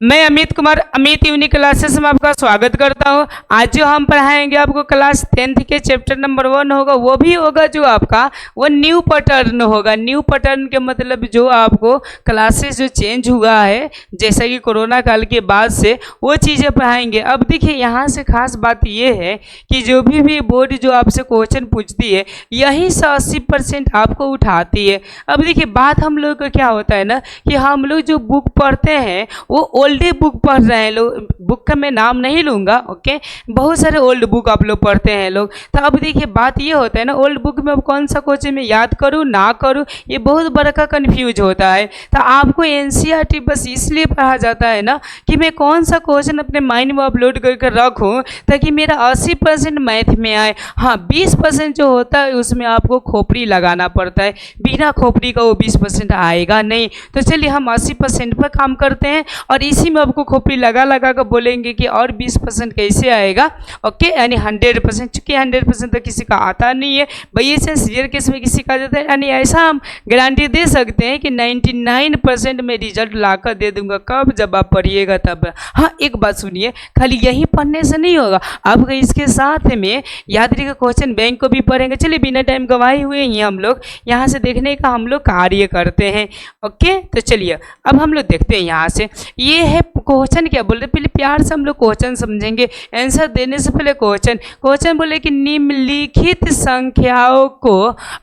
मैं Amit Kumar Amit unique classes में आपका स्वागत करता हूं। आज जो हम पढ़ाएंगे आपको क्लास 10th के चैप्टर नंबर 1 होगा, वो भी होगा जो आपका वो न्यू पैटर्न होगा। न्यू पैटर्न के मतलब जो आपको क्लासेस जो चेंज हुआ है जैसा कि कोरोना काल के बाद से वो चीज़ें पढ़ाएंगे। अब देखिए यहाँ से खास बात ये है कि जो भी बोर्ड जो आपसे क्वेश्चन पूछती है यही से 80% आपको उठाती है। अब देखिए बात हम लोग का क्या होता है ना कि हम लोग जो बुक पढ़ते हैं वो ओल्ड बुक पढ़ रहे हैं लोग। बुक का मैं नाम नहीं लूँगा, ओके। बहुत सारे ओल्ड बुक आप लोग पढ़ते हैं लोग। तो अब देखिए बात ये होता है ना, ओल्ड बुक में अब कौन सा क्वेश्चन मैं याद करूँ ना करूँ, ये बहुत बड़ा का कन्फ्यूज होता है। तो आपको एनसीईआरटी बस इसलिए पढ़ा जाता है ना कि मैं कौन सा क्वेश्चन अपने माइंड में अपलोड करके रखूँ ताकि मेरा 80% मैथ में आए। हाँ, 20% जो होता है उसमें आपको खोपड़ी लगाना पड़ता है, बिना खोपड़ी का वो 20% आएगा नहीं। तो चलिए हम 80% पर काम करते हैं और इसी में आपको खोपड़ी लगा लगा कर बोलेंगे कि और 20% कैसे आएगा, ओके। यानी 100%, चूँकि 100% तो किसी का आता नहीं है, बाई चांस रेयर केस में किसी का जाता है। यानी ऐसा हम गारंटी दे सकते हैं कि 99% में रिजल्ट ला कर दे दूंगा। कब? जब आप पढ़िएगा तब। हाँ, एक बात सुनिए, खाली यही पढ़ने से नहीं होगा, आपको इसके साथ में याद रखिएगा क्वेश्चन बैंक को भी पढ़ेंगे। चलिए बिना टाइम गवाए हुए ही हम लोग यहाँ से देखने का हम लोग कार्य करते हैं, ओके। तो चलिए अब हम लोग देखते हैं यहाँ से ये है क्वेश्चन क्या बोल रहे। पहले प्यार से हम लोग क्वेश्चन समझेंगे, आंसर देने से पहले क्वेश्चन बोले कि निम्नलिखित संख्याओं को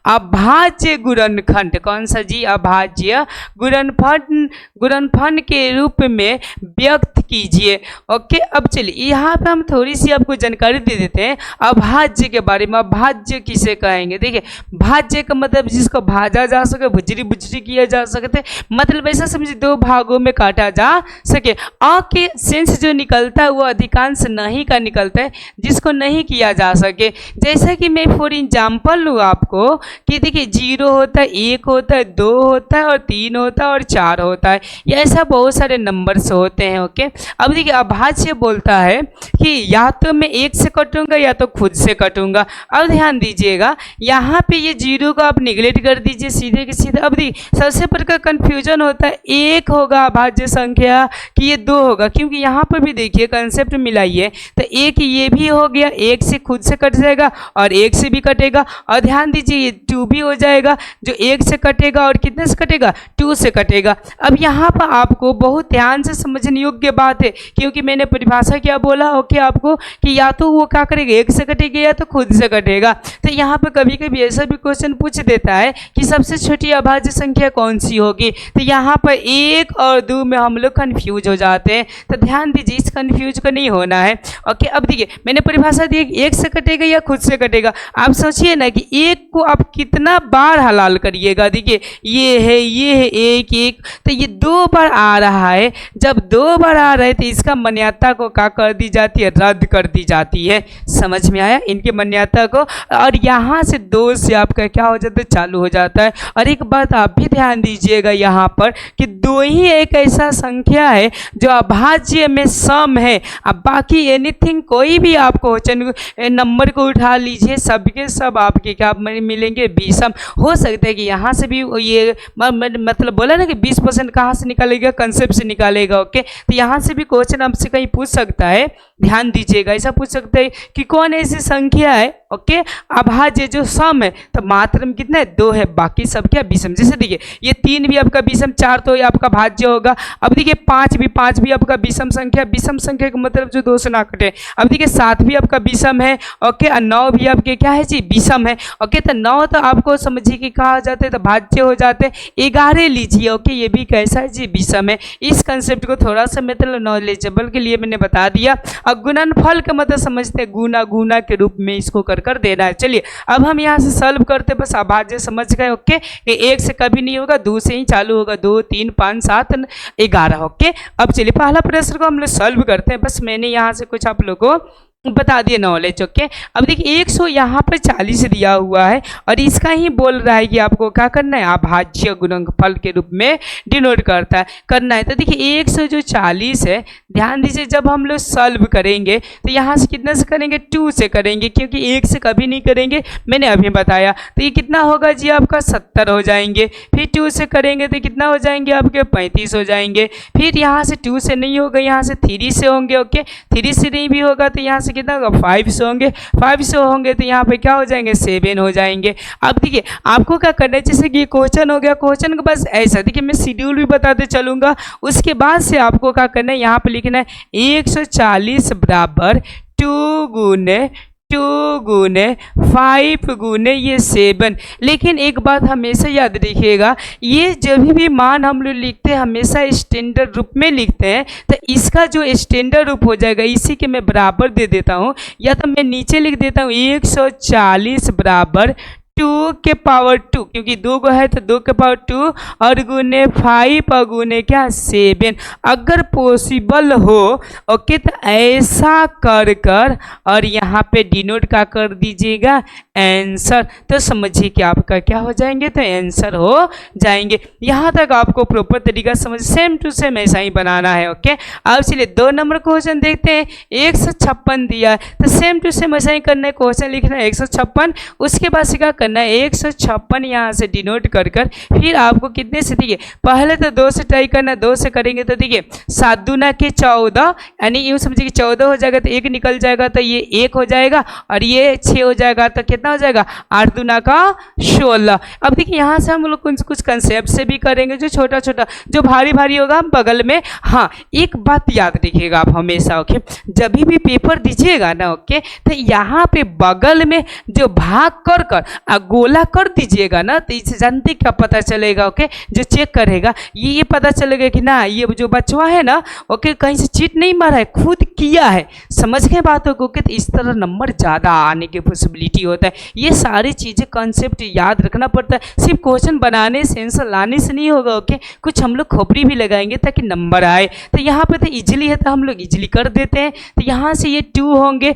अभाज्य गुणनखंड, कौन सा जी? अभाज्य गुणनफल के रूप में व्यक्त कीजिए, ओके। अब चलिए यहाँ पे हम थोड़ी सी आपको जानकारी दे देते हैं अभाज्य के बारे में। अभाज्य किसे कहेंगे? देखिए भाज्य का मतलब जिसको भाजा जा सके, भुजरी भुजरी किया जा सकते, मतलब ऐसा समझिए दो भागों में काटा जा सके। अ के सेंस जो निकलता है वो अधिकांश नहीं का निकलता है, जिसको नहीं किया जा सके। जैसा कि मैं फॉर एग्जाम्पल लूँ आपको कि देखिए 0 होता है, 1 होता है, 2 होता है और 3 होता है और 4 होता है। ये ऐसा बहुत सारे नंबर्स होते हैं, ओके। अब देखिए अभाज्य बोलता है कि या तो मैं 1 से कटूंगा या तो खुद से कटूंगा। अब ध्यान दीजिएगा यहाँ पे ये 0 को आप निगलेक्ट कर दीजिए सीधे के सीधे। अब देखिए सबसे बड़ा का कन्फ्यूजन होता है 1 होगा अभाज्य संख्या कि ये 2 होगा, क्योंकि यहाँ पर भी देखिए कंसेप्ट मिलाइए तो 1 ये भी हो गया, 1 से खुद से कट जाएगा और 1 से भी कटेगा। और ध्यान दीजिए ये 2 भी हो जाएगा, जो 1 से कटेगा और कितने से कटेगा? 2 से कटेगा। अब यहाँ पर आपको बहुत ध्यान से समझने योग्य बात है, क्योंकि मैंने परिभाषा क्या बोला, ओके, आपको कि या तो वो क्या करेगा 1 से कटेगा या तो खुद से कटेगा। तो यहाँ पर कभी कभी ऐसा भी क्वेश्चन पूछ देता है कि सबसे छोटी अभाज्य संख्या कौन सी होगी। तो यहाँ पर 1 और 2 में हम लोग कन्फ्यूज हो जाते हैं, तो ध्यान दीजिए इस कन्फ्यूज को नहीं होना है, ओके। अब देखिए मैंने परिभाषा दी 1 से कटेगा या खुद से कटेगा। आप सोचिए ना कि 1 को आप कितना बार हलाल करिएगा। देखिए ये है 1 1, तो ये 2 बार आ रहा है। जब 2 बार आ रहे तो इसका मान्यता को क्या कर दी जाती है? रद्द कर दी जाती है। समझ में आया इनकी मान्यता को? और यहाँ से 2 से आपका क्या हो जाता है? चालू हो जाता है। और एक बात आप भी ध्यान दीजिएगा यहाँ पर कि 2 ही एक ऐसा संख्या है जो अभाज्य में सम है। अब बाकी एनीथिंग कोई भी आपको नंबर को उठा लीजिए, सबके सब आपके क्या मिलेंगे? विषम। हो सकता है कि यहाँ से भी ये मतलब बोला ना कि 20% कहाँ से निकालेगा? कंसेप्ट से निकालेगा, ओके। तो यहाँ से भी क्वेश्चन आपसे कहीं पूछ सकता है, ध्यान दीजिएगा। ऐसा पूछ सकता है कि कौन ऐसी संख्या है, ओके, अभाज्य जो सम है, तो मात्र में कितना है? 2 है, बाकी सब क्या? विषम। जैसे देखिए ये 3 भी आपका विषम, 4 तो ये आपका भाज्य होगा। अब देखिए 5 भी आपका विषम संख्या। विषम संख्या का मतलब जो 2 से ना कटे। अब देखिए 7 भी आपका विषम है, ओके। और 9 भी आपके क्या है जी? विषम है, ओके। तो 9 तो आपको समझिए कि कहा जाते हैं तो भाज्य हो जाते हैं। 11 लीजिए, ओके, ये भी कैसा है जी? विषम है। इस कंसेप्ट को थोड़ा सा मतलब नॉलेजेबल के लिए मैंने बता दिया। अब गुणनफल का मतलब समझते हैं, गुना गुना के रूप में इसको कर देना है। चलिए अब हम यहाँ से सॉल्व करते, बस अभाज्य समझ गए, ओके। ये 1 से कभी नहीं होगा, 2 से ही चालू होगा, 2 3 5 7 11, ओके। अब चलिए पहला प्रश्न को हम लोग सॉल्व करते हैं। बस मैंने यहाँ से कुछ आप लोगों को बता दिए नॉलेज। ओके, अब देखिए 100 यहाँ पर 40 दिया हुआ है और इसका ही बोल रहा है कि आपको क्या करना है, अभाज्य गुणनफल के रूप में डिनोट करना है। तो देखिए 100 जो 40 है, ध्यान दीजिए जब हम लोग सॉल्व करेंगे तो यहाँ से कितना से करेंगे, 2 से करेंगे, क्योंकि 1 से कभी नहीं करेंगे, मैंने अभी बताया। तो ये कितना होगा जी आपका 70 हो जाएंगे। फिर 2 से करेंगे तो कितना हो जाएंगे आपके 35 हो जाएंगे। फिर यहाँ से 2 से नहीं होगा, यहाँ से 3 से होंगे। ओके, 3 से नहीं भी होगा तो यहाँ से कितना होगा 5 से होंगे। 5 से होंगे तो यहाँ पे क्या हो जाएंगे 7 हो जाएंगे। अब देखिए आपको क्या करना है, जैसे कि क्वेश्चन हो गया, क्वेश्चन को बस ऐसा देखिए मैं शेड्यूल भी बताते चलूँगा, उसके बाद से आपको क्या करना है, यहाँ पे लिखना है 140 बराबर 2 गुने 5 गुने ये 7। लेकिन एक बात हमेशा याद रखिएगा, ये जब भी मान हम लोग लिखते हैं हमेशा स्टैंडर्ड रूप में लिखते हैं। तो इसका जो स्टैंडर्ड रूप हो जाएगा, इसी के मैं बराबर दे देता हूँ, या तो मैं नीचे लिख देता हूँ 140 बराबर 2 के पावर 2, क्योंकि 2 को है तो 2 के पावर 2 और गुने 5 और गुने क्या 7। अगर पॉसिबल हो ओके तो ऐसा कर और यहाँ पे डिनोट का कर दीजिएगा आंसर, तो समझिए कि आपका क्या हो जाएंगे, तो आंसर हो जाएंगे। यहाँ तक आपको प्रॉपर तरीका समझ सेम टू सेम ऐसा ही बनाना है। ओके, अब चलिए 2 नंबर क्वेश्चन देखते हैं। 156 दिया है तो सेम टू सेम ऐसा ही करना है, क्वेश्चन लिखना है 156, उसके बाद से क्या करना है 156 यहाँ से डिनोट कर फिर आपको कितने से, देखिए पहले तो 2 से ट्राई करना, 2 से करेंगे तो देखिए 7 दूना के 14, यानी यूँ समझिए कि 14 हो जाएगा तो 1 निकल जाएगा तो ये 1 हो जाएगा और ये 6 हो जाएगा तो कितना हो जाएगा 8 दूना का 16। अब देखिए यहाँ से हम लोग कुछ कंसेप्ट से भी करेंगे, जो छोटा छोटा जो भारी भारी होगा हम बगल में। हाँ, एक बात याद रखिएगा आप हमेशा, ओके, जब भी पेपर दीजिएगा ना, ओके, तो यहाँ पे बगल में जो भाग कर गोला कर दीजिएगा ना, तो इससे जानते क्या पता चलेगा, ओके, जो चेक करेगा ये पता चलेगा कि ना ये जो बच्चा है ना, ओके, कहीं से चीट नहीं मारा है, खुद किया है। समझ गए बातों को, ओके, तो इस तरह नंबर ज़्यादा आने की पॉसिबिलिटी होता है। ये सारी चीज़ें कंसेप्ट याद रखना पड़ता है, सिर्फ क्वेश्चन बनाने से आंसर लाने से नहीं होगा। ओके, कुछ हम लोग खोपड़ी भी लगाएंगे ताकि नंबर आए। तो यहाँ पे तो इजीली है तो हम लोग इजीली कर देते हैं। तो यहाँ से ये 2 होंगे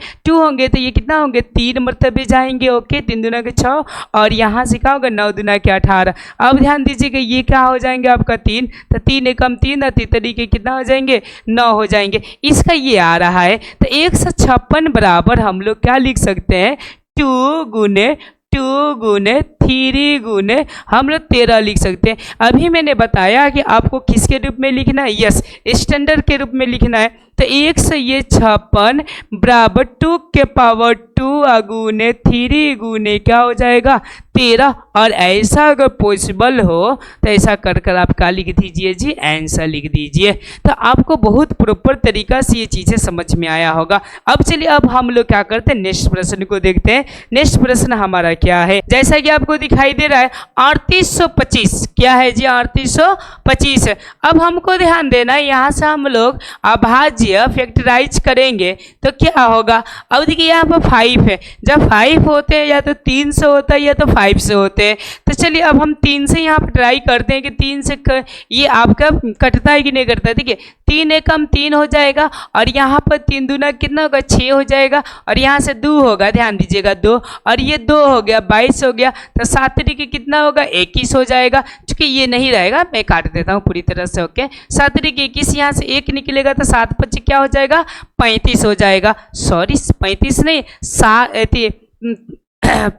तो ये कितना होंगे 3 मरतबे जाएंगे। ओके, 3 दूना के 6 और यहाँ से क्या होगा 9 दूना के 18। अब ध्यान दीजिएगा ये क्या हो जाएंगे आपका 3, तो 3 एकम 3 और 3 तरीके कितना हो जाएंगे 9 हो जाएंगे। इसका ये आ रहा है तो 156 बराबर हम लोग क्या लिख सकते हैं 2 गुने 3 गुने हम लोग 13 लिख सकते हैं। अभी मैंने बताया कि आपको किसके रूप में लिखना है, यस स्टैंडर्ड के रूप में लिखना है। तो 156 बराबर 2 के पावर 2 गुने 3 गुने क्या हो जाएगा 13। और ऐसा अगर पॉसिबल हो तो ऐसा कर आप क्या लिख दीजिए जी, आंसर लिख दीजिए। तो आपको बहुत प्रॉपर तरीका से ये चीज़ें समझ में आया होगा। अब चलिए अब हम लोग क्या करते हैं, नेक्स्ट प्रश्न को देखते हैं। नेक्स्ट प्रश्न हमारा क्या है, जैसा कि आपको दिखाई दे रहा है 3825 क्या है जी 3825। अब हमको ध्यान देना है, यहाँ से हम लोग अभाज्य फैक्टराइज करेंगे तो क्या होगा। अब देखिए यहाँ पर 5 है, जब 5 होते हैं या तो 3 से होता है या तो 5 से होते हैं। तो चलिए अब हम 3 से यहाँ पर ट्राई करते हैं कि 3 से ये आपका कटता है कि नहीं कटता है। देखिए 3 एकम 3 हो जाएगा और यहाँ पर 3 दूना कितना होगा 6 हो जाएगा और यहाँ से 2 होगा, ध्यान दीजिएगा 2 और ये 2 हो गया 22 हो गया। तो 7 तरीके कितना होगा 21 हो जाएगा। चूंकि ये नहीं रहेगा मैं काट देता हूँ पूरी तरह से। ओके, 7 तरीके 21, यहाँ से 1 निकलेगा तो 7 5 क्या हो जाएगा 35 हो जाएगा। सॉरी 35 नहीं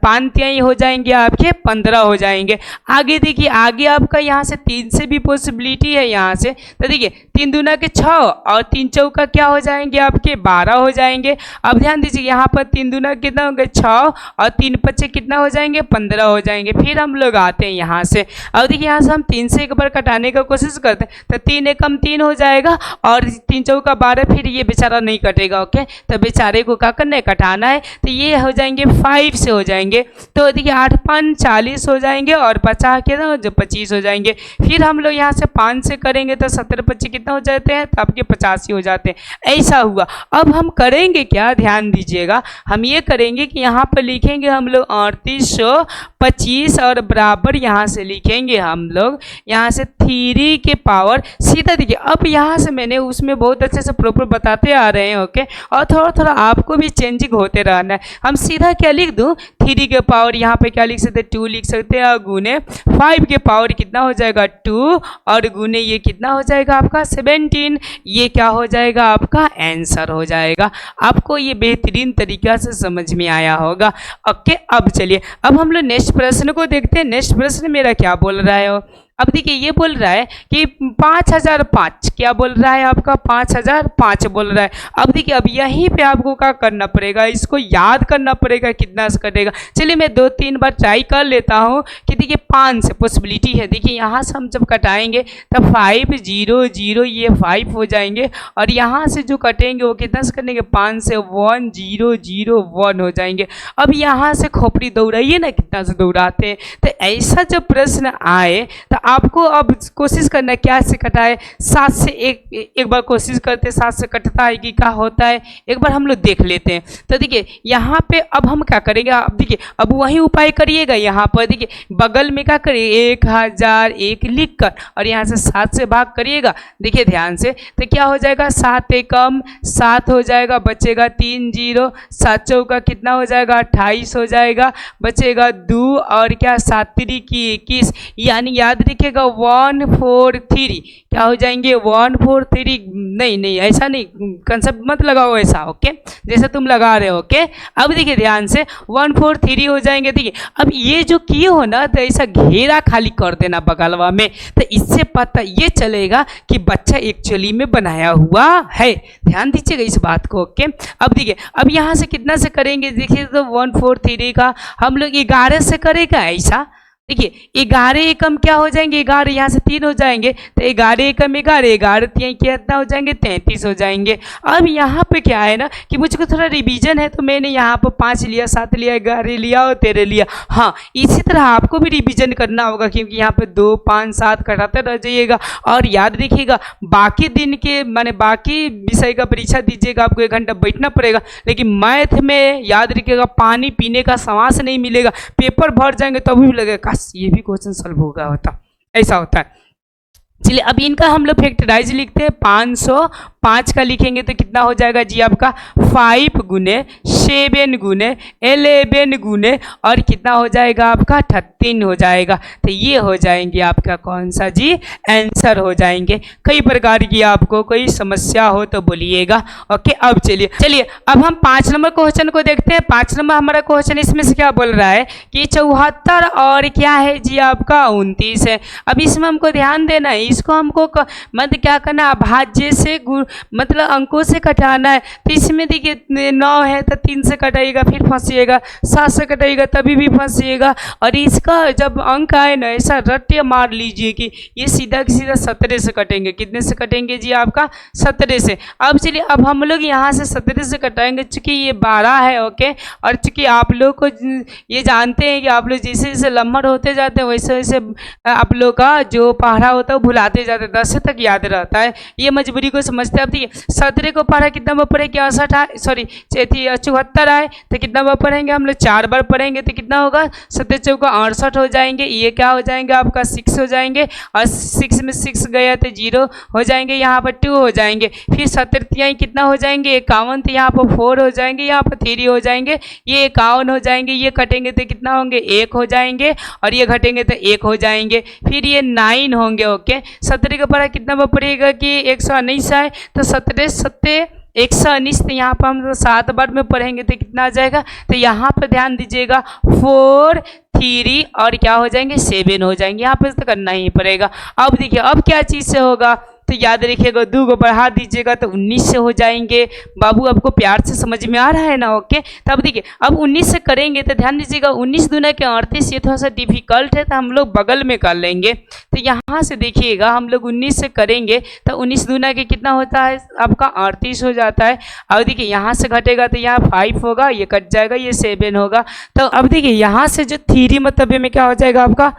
5 तिहाई हो जाएंगे आपके 15 हो जाएंगे। आगे देखिए आगे आपका यहाँ से 3 से भी पॉसिबिलिटी है यहाँ से। तो देखिए 3 दूना के 6 और 3 चौका क्या हो जाएंगे आपके 12 हो जाएंगे। अब ध्यान दीजिए यहाँ पर 3 दूना कितना होंगे 6 और 3 पच्चे कितना हो जाएंगे 15 हो जाएंगे। फिर हम लोग आते हैं यहाँ से, अब देखिए यहाँ से हम 3 से एक बार कटाने का कोशिश करते हैं तो 3 एकम 3 हो जाएगा और 3 चौका 12, फिर ये बेचारा नहीं कटेगा। ओके, तो बेचारे को क्या करना है कटाना है। तो ये हो जाएंगे 5 से हो जाएंगे। तो देखिए 8 5 40 हो जाएंगे और 50 के ना जो 25 हो जाएंगे। फिर हम लोग यहाँ से 5 से करेंगे तो 17 25 कितना हो जाते हैं, तो आपके 85 हो जाते हैं। ऐसा हुआ। अब हम करेंगे क्या, ध्यान दीजिएगा, हम ये करेंगे कि यहाँ पर लिखेंगे हम लोग 3825 और बराबर यहाँ से लिखेंगे हम लोग यहाँ से 3 के पावर सीधा। देखिए अब यहाँ से मैंने उसमें बहुत अच्छे से प्रॉपर बताते आ रहे हैं, ओके, और थोड़ा थोड़ा आपको भी चेंजिंग होते रहना है। हम सीधा क्या लिख दूँ, 3 के पावर यहाँ पे क्या लिख सकते हैं, 2 लिख सकते हैं, और गुने 5 के पावर कितना हो जाएगा 2 और गुने ये कितना हो जाएगा आपका 17। ये क्या हो जाएगा आपका आंसर हो जाएगा। आपको ये बेहतरीन तरीक़ा से समझ में आया होगा, ओके। अब चलिए अब हम लोग नेक्स्ट प्रश्न को देखते हैं। नेक्स्ट प्रश्न मेरा क्या बोल रहा है। अब देखिए ये बोल रहा है कि 5005, क्या बोल रहा है आपका 5005 बोल रहा है। अब देखिए अब यहीं पे आपको क्या करना पड़ेगा, इसको याद करना पड़ेगा कितना से कटेगा। चलिए मैं 2-3 बार ट्राई कर लेता हूँ कि देखिए 5 से पॉसिबिलिटी है। देखिए यहाँ से हम जब कटाएंगे तब 5 0 0 ये 5 हो जाएंगे और यहाँ से जो कटेंगे वो कितना से कटेंगे 5 से 1 0 0 1 हो जाएंगे। अब यहाँ से खोपड़ी दौड़ाइए ना, कितना से दौड़ाते हैं। तो ऐसा जब प्रश्न आए तो आपको अब कोशिश करना क्या से कटाए, 7 से एक बार कोशिश करते 7 से कटता है कि क्या होता है, एक बार हम लोग देख लेते हैं। तो देखिए यहाँ पे अब हम क्या करेंगे, अब देखिए अब वही उपाय करिएगा। यहाँ पर देखिए बगल में क्या करिए 1001 लिख कर और यहाँ से 7 से भाग करिएगा। देखिए ध्यान से, तो क्या हो जाएगा 7 एकम 7 हो जाएगा, बचेगा 3 0, 7 चौका कितना हो जाएगा 28 हो जाएगा, बचेगा 2 और क्या 7 3 की 21, यानी याद रखिएगा 143 क्या हो जाएंगे 143। नहीं ऐसा नहीं, कंसेप्ट मत लगाओ ऐसा, ओके, जैसे तुम लगा रहे हो, ओके। अब देखिए ध्यान से 143 हो जाएंगे। देखिए अब ये जो किए हो ना तो ऐसा घेरा खाली कर देना बगलवा में, तो इससे पता ये चलेगा कि बच्चा एक्चुअली में बनाया हुआ है। ध्यान दीजिएगा इस बात को, ओके। अब देखिए अब यहाँ से कितना से करेंगे, देखिए तो 143 का हम लोग 11 से करेगा ऐसा। देखिए 11 एकम क्या हो जाएंगे 11, यहाँ से 3 हो जाएंगे तो 11 एकम 11, 11 3 कितना हो जाएंगे 33 हो जाएंगे। अब यहाँ पे क्या है ना कि मुझको थोड़ा रिवीजन है तो मैंने यहाँ पर 5 लिया 7 लिया 11 लिया और 13 लिया। हाँ इसी तरह आपको भी रिवीजन करना होगा क्योंकि यहाँ पे 2 5 7 कटाते रह जाइएगा। और याद रखिएगा बाकी दिन के माने बाकी विषय का परीक्षा दीजिएगा आपको 1 घंटा बैठना पड़ेगा, लेकिन मैथ में याद रखिएगा पानी पीने का सांस नहीं मिलेगा, पेपर भर जाएंगे तभी भी लगेगा ये भी क्वेश्चन सॉल्व होगा, होता ऐसा होता है। चलिए अब इनका हम लोग फैक्टराइज लिखते हैं। 505 का लिखेंगे तो कितना हो जाएगा जी आपका 5 गुने 7 गुने 11 गुने और कितना हो जाएगा आपका 13 हो जाएगा। तो ये हो जाएंगे आपका कौन सा जी आंसर हो जाएंगे। कई प्रकार की आपको कोई समस्या हो तो बोलिएगा, ओके। अब चलिए अब हम 5 नंबर क्वेश्चन को देखते हैं। 5 नंबर हमारा क्वेश्चन इसमें से क्या बोल रहा है कि 74 और क्या है जी आपका 29 है। अब इसमें हमको ध्यान देना है, इसको हमको मतलब क्या करना है भाज्य से मतलब अंकों से कटाना है। तो इसमें देखिए 9 है तो 3 से कटाइएगा फिर फंसिएगा, 7 से कटाइएगा तभी भी फंसिएगा। और इसका जब अंक आए ना ऐसा रट्टे मार लीजिए कि ये सीधा की सीधा 17 से कटेंगे। कितने से कटेंगे जी आपका 17 से। अब चलिए अब हम लोग यहाँ से 17 से कटाएंगे, चूँकि ये 12 है, ओके। और चूँकि आप लोग को ये जानते हैं कि आप लोग जैसे जैसे लम्बड़ होते जाते हैं वैसे वैसे आप लोग का जो पढ़ा होता है वो भुलाते जाते हैं, 10 तक याद रहता है, ये मजबूरी को समझते हैं। अब देखिए 17 को पढ़ा कितना बार पढ़े 61 आए, सॉरी 74 आए तो कितना बार पढ़ेंगे हम लोग 4 बार पढ़ेंगे तो कितना होगा 7 चौका 68 हो जाएंगे। ये क्या हो जाएंगे आपका 6 हो जाएंगे और 6 में 6 गया तो 0 हो जाएंगे, यहाँ पर 2 हो जाएंगे। फिर 7 तिहाई कितना हो जाएंगे 51, तो यहाँ पर 4 हो जाएंगे, यहाँ पर 3 हो जाएंगे, ये 51 हो जाएंगे। ये कटेंगे तो कितना होंगे 1 हो जाएंगे और ये घटेंगे तो 1 हो जाएंगे। फिर ये 9 होंगे, ओके। 17 का पढ़ा कितना बार पड़ेगा कि 119 आए तो 17 7 119, तो यहाँ पर हम 7 बार में पढ़ेंगे तो कितना आ जाएगा। तो यहाँ पर ध्यान दीजिएगा 4 3 और क्या हो जाएंगे 7 हो जाएंगे, यहाँ पर तो करना ही पड़ेगा। अब देखिए अब क्या चीज़ से होगा, तो तो याद रखिएगा 2 को बढ़ा दीजिएगा तो 19 से हो जाएंगे। बाबू आपको प्यार से समझ में आ रहा है ना? ओके, तब देखिए अब 19 से करेंगे तो ध्यान दीजिएगा 19 दूना के 38, ये थोड़ा सा डिफिकल्ट है तो हम लोग बगल में कर लेंगे। तो यहाँ से देखिएगा हम लोग 19 से करेंगे तो 19 दूना के कितना होता है आपका 38 हो जाता है। अब देखिए यहाँ से घटेगा तो यहाँ 5 होगा, ये कट जाएगा, ये 7 होगा। तो अब देखिए यहाँ से जो 3 मतलब में क्या हो जाएगा आपका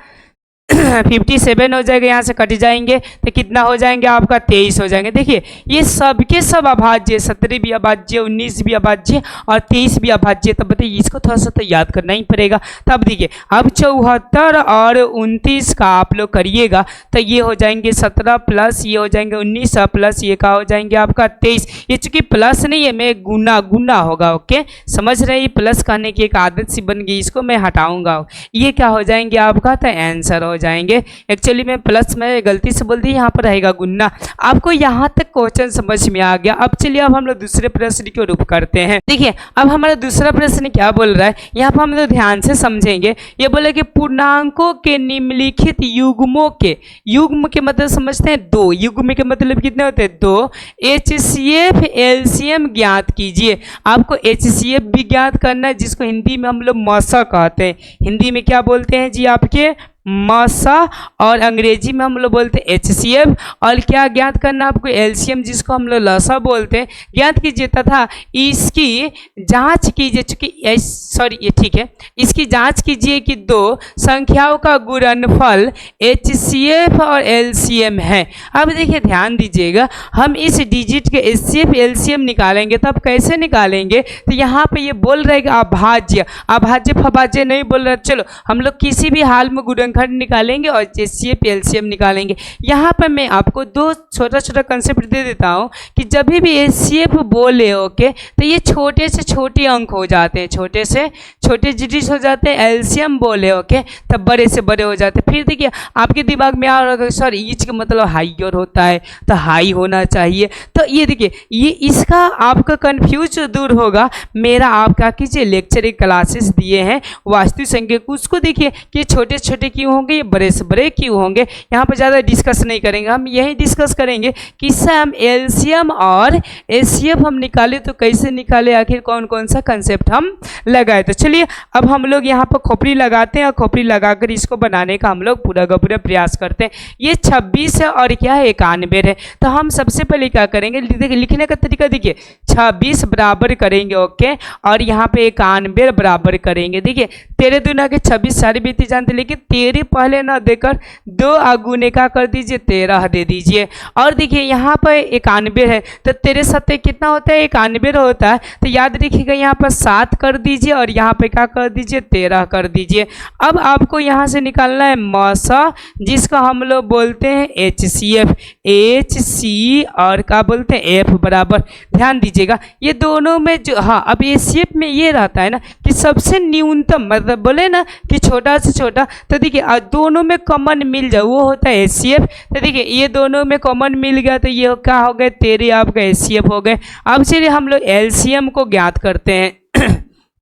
57 हो जाएगा, यहाँ से कट जाएंगे तो कितना हो जाएंगे आपका 23 हो जाएंगे। देखिए ये सबके सब अभाज्य, 17 भी अभाज्य, 19 भी अभाज्य और 23 भी अभाज्य। तब बताइए इसको थोड़ा सा तो याद करना ही पड़ेगा। तब देखिए अब 74 और 29 का आप लोग करिएगा तो ये हो जाएंगे 17 प्लस ये हो जाएंगे 19 प्लस ये का हो जाएंगे आपका 23। ये चूंकि प्लस नहीं है मैं गुना होगा। ओके, समझ रहे हैं? प्लस कहने की एक आदत सी बन गई, इसको मैं हटाऊंगा। ये क्या हो जाएंगे आपका तो आंसर हो जाएंगे। एक्चुअली में प्लस में गलती से बोल दी, यहाँ पर रहेगा गुन्ना। आपको यहाँ तक क्वेश्चन समझ में आ गया। अब चलिए अब हम लोग दूसरे प्रश्न के रूप करते हैं। देखिए अब हमारा दूसरा प्रश्न क्या बोल रहा है, यहाँ पर हम लोग ध्यान से समझेंगे। ये बोले कि पूर्णांकों के निम्नलिखित युग्मों के, युग्म के मतलब समझते हैं 2, युग्म के मतलब कितने होते हैं 2। HCF LCM ज्ञात कीजिए। आपको HCF भी ज्ञात करना है जिसको हिंदी में हम लोग मसा कहते हैं। हिंदी में क्या बोलते हैं जी आपके मसा, और अंग्रेजी में हम लोग बोलते हैं HCF। और क्या ज्ञात करना आपको LCM जिसको हम लोग लसा बोलते हैं, ज्ञात कीजिए तथा इसकी जांच कीजिए। चूंकि सॉरी ये ठीक है, इसकी जांच कीजिए कि 2 संख्याओं का गुणनफल HCF और LCM है। अब देखिए ध्यान दीजिएगा, हम इस डिजिट के HCF LCM निकालेंगे तो अब कैसे निकालेंगे, तो यहाँ पे ये बोल रहे कि अभाज्य, अभाज्य फभाज्य नहीं बोल रहे। चलो हम लोग किसी भी हाल में गुणनखंड निकालेंगे और HCF LCM निकालेंगे। यहाँ पर मैं आपको 2 छोटा छोटा कंसेप्ट दे देता हूँ कि जब भी HCF बोले ओके तो ये छोटे से छोटे अंक हो जाते हैं, छोटे से छोटे डिजिट हो जाते हैं। LCM बोले ओके तब बड़े से बड़े हो जाते हैं। फिर देखिए आपके दिमाग में आ रहा है सर ईच का मतलब हाइयर होता है तो हाई होना चाहिए। तो ये देखिए ये इसका आपका कन्फ्यूज दूर होगा। मेरा आप क्या कीजिए लेक्चर क्लासेस दिए हैं वास्तु संख्या, उसको देखिए कि छोटे छोटे क्यों होंगे, ये बड़े से बड़े क्यों होंगे। यहाँ पर ज़्यादा डिस्कस नहीं करेंगे, हम यही डिस्कस करेंगे कि इससे हम LCM और HCF हम निकाले तो कैसे निकाले, आखिर कौन कौन सा कंसेप्ट हम लगाए। तो चलिए अब हम लोग यहाँ पर खोपड़ी लगाते हैं और खोपड़ी लगाकर इसको बनाने का हम लोग पूरा का पूरा प्रयास करते हैं। ये 26 है और क्या है 91 है। तो हम सबसे पहले क्या करेंगे, देखिए लिखने का तरीका देखिए 26 बराबर करेंगे ओके, और यहाँ पे 91 बराबर करेंगे। देखिए 13 दूना के 26 सारी बीती जानते, लेकिन 13 पहले ना देकर 2 आगुने का कर दीजिए 13 दे दीजिए। और देखिए यहाँ पर 91 है तो 13 7 कितना होता है 91 होता है। तो याद रखिएगा यहाँ पर 7 कर दीजिए और यहाँ पे क्या कर दीजिए 13 कर दीजिए। अब आपको यहाँ से निकालना है मसा जिसका हम लोग बोलते हैं HCF, HC और क्या बोलते हैं F बराबर। ध्यान दीजिएगा ये दोनों में जो हाँ अब HCF में ये रहता है ना कि सबसे न्यूनतम मतलब बोले ना कि छोटा से छोटा, तो देखिए दोनों में कॉमन मिल जाए वो होता है HCF। तो देखिए ये दोनों में कॉमन मिल गया तो ये क्या हो गए 13 आपका HCF हो गए। अब चलिए हम लोग LCM को ज्ञात करते हैं।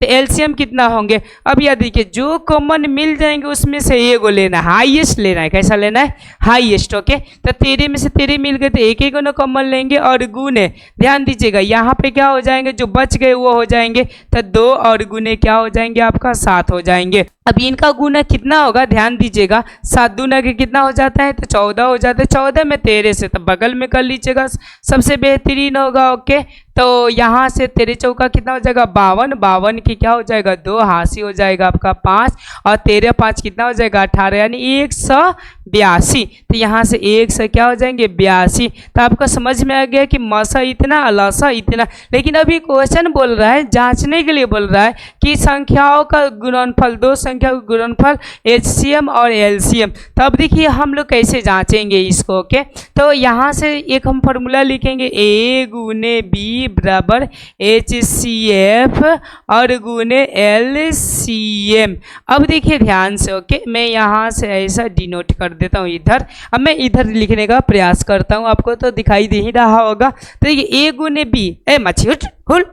तो LCM कितना होंगे, अब याद देखिए जो कॉमन मिल जाएंगे उसमें से एगो लेना है, हाईएस्ट लेना है। कैसा लेना है हाईएस्ट ओके। तो 13 में से 13 मिल गए तो एक एक ना कॉमन लेंगे और गुने। ध्यान दीजिएगा यहाँ पे क्या हो जाएंगे जो बच गए वो हो जाएंगे, तो 2 और गुने क्या हो जाएंगे आपका 7 हो जाएंगे। अब इनका गुना कितना होगा ध्यान दीजिएगा, 7 दूना के कितना हो जाता है तो 14 हो जाता है। 14 में 13 से तो बगल में कर लीजिएगा सबसे बेहतरीन होगा ओके। तो यहाँ से 13 चौका कितना हो जाएगा 52, 52 की क्या हो जाएगा 2, हासी हो जाएगा आपका 5 और 13 5 कितना हो जाएगा 18 यानी 182। तो यहाँ से 1 से क्या हो जाएंगे 82। तो आपको समझ में आ गया कि मसा इतना लसा इतना। लेकिन अभी क्वेश्चन बोल रहा है जांचने के लिए बोल रहा है कि संख्याओं का गुणनफल, 2 संख्या का गुणनफल HCM और LCM। तो अब देखिए हम लोग कैसे जांचेंगे इसको ओके। तो यहाँ से एक हम फॉर्मूला लिखेंगे A गुने B बराबर HCF और गुने LCM। अब देखिए ध्यान से ओके, मैं यहाँ से ऐसा डिनोट कर देता हूँ इधर। अब मैं इधर लिखने का प्रयास करता हूँ, आपको तो दिखाई दे ही रहा होगा। तो देखिए A गुने B, मच्छी हुल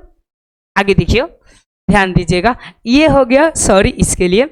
आगे देखिए ध्यान दीजिएगा, ये हो गया सॉरी इसके लिए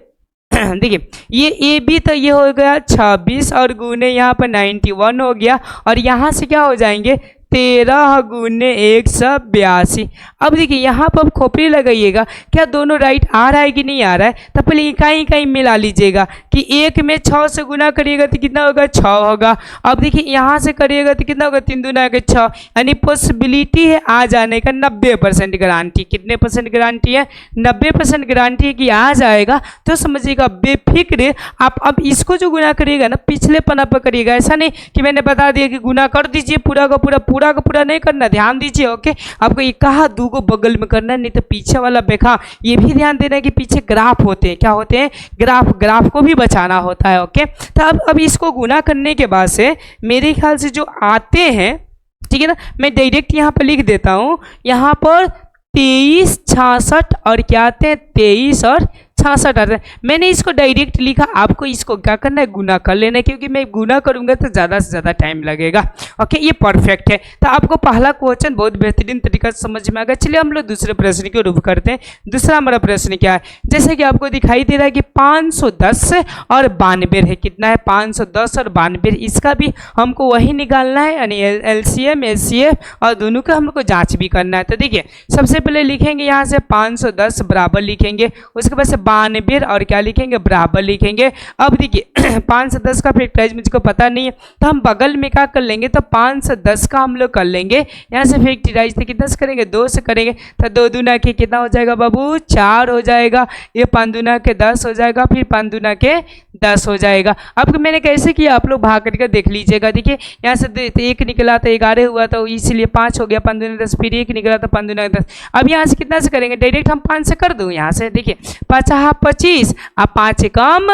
देखिए ये ए बी तो ये हो गया 26 और गुने यहाँ पर 91 हो गया, और यहाँ से क्या हो जाएंगे 13 गुने 182। अब देखिए यहाँ पर अब खोपड़ी लगाइएगा, क्या दोनों राइट आ रहा है कि नहीं आ रहा है, तो पहले इकाई इकाई मिला लीजिएगा कि एक में 6 से गुना करिएगा तो कितना होगा 6 होगा। अब देखिए यहाँ से करिएगा तो कितना होगा 3 दूना के 6, यानी पॉसिबिलिटी है आ जाने का 90% गारंटी। कितने परसेंट गारंटी है 90% गारंटी है कि आ जाएगा। तो समझिएगा बेफिक्र आप अब इसको जो गुना करिएगा ना पिछले पन्ना पर करिएगा, ऐसा नहीं कि मैंने बता दिया कि गुना कर दीजिए पूरा का पूरा नहीं करना, ध्यान दीजिए। ओके आपको ये कहा दो को बगल में करना है, नहीं तो पीछे वाला देखा ये भी ध्यान देना है कि पीछे ग्राफ होते हैं, क्या होते हैं ग्राफ को भी बचाना होता है। ओके तो अब इसको गुना करने के बाद से मेरे ख्याल से जो आते हैं, ठीक है ना, मैं डायरेक्ट यहाँ पर लिख देता हूँ, यहाँ पर 23 66 और क्या आते हैं 23 और 66 आते हैं। मैंने इसको डायरेक्ट लिखा, आपको इसको क्या करना है गुना कर लेना है, क्योंकि मैं गुना करूंगा तो ज़्यादा से ज़्यादा टाइम लगेगा। ओके ये परफेक्ट है। तो आपको पहला क्वेश्चन बहुत बेहतरीन तरीका से समझ में आ गया। चलिए हम लोग दूसरे प्रश्न को रूप करते हैं। दूसरा हमारा प्रश्न क्या है, जैसे कि आपको दिखाई दे रहा है कि 510 और 92 है। कितना है 510 और 92, इसका भी हमको वही निकालना है, यानी LCM HCF और दोनों का हमको जाँच भी करना है। तो देखिए सबसे पहले लिखेंगे यहाँ से 510 बराबर लिखेंगे, उसके बाद से 92 और क्या लिखेंगे बराबर लिखेंगे। अब देखिए 5 से 10 का फैक्टराइज मुझको पता नहीं है, तो हम बगल में क्या कर लेंगे, तो 5 से 10 का हम लोग कर लेंगे। यहाँ से फैक्टराइज तो कितना से करेंगे 2 से करेंगे, तो 2 दूना के कितना हो जाएगा बाबू 4 हो जाएगा, ये 5 दूना के 10 हो जाएगा, फिर 5 दूना के 10 हो जाएगा। अब मैंने कैसे किया आप लोग भाग करके देख लीजिएगा। देखिए यहाँ से 1 निकला तो 11 हुआ, तो इसलिए 5 हो गया, 5 दूना 10, फिर 1 निकला तो 5 दूना 10। अब यहाँ से कितना से करेंगे, डायरेक्ट हम 5 से कर दूँ। यहाँ से देखिए 5 25, अब 5 कम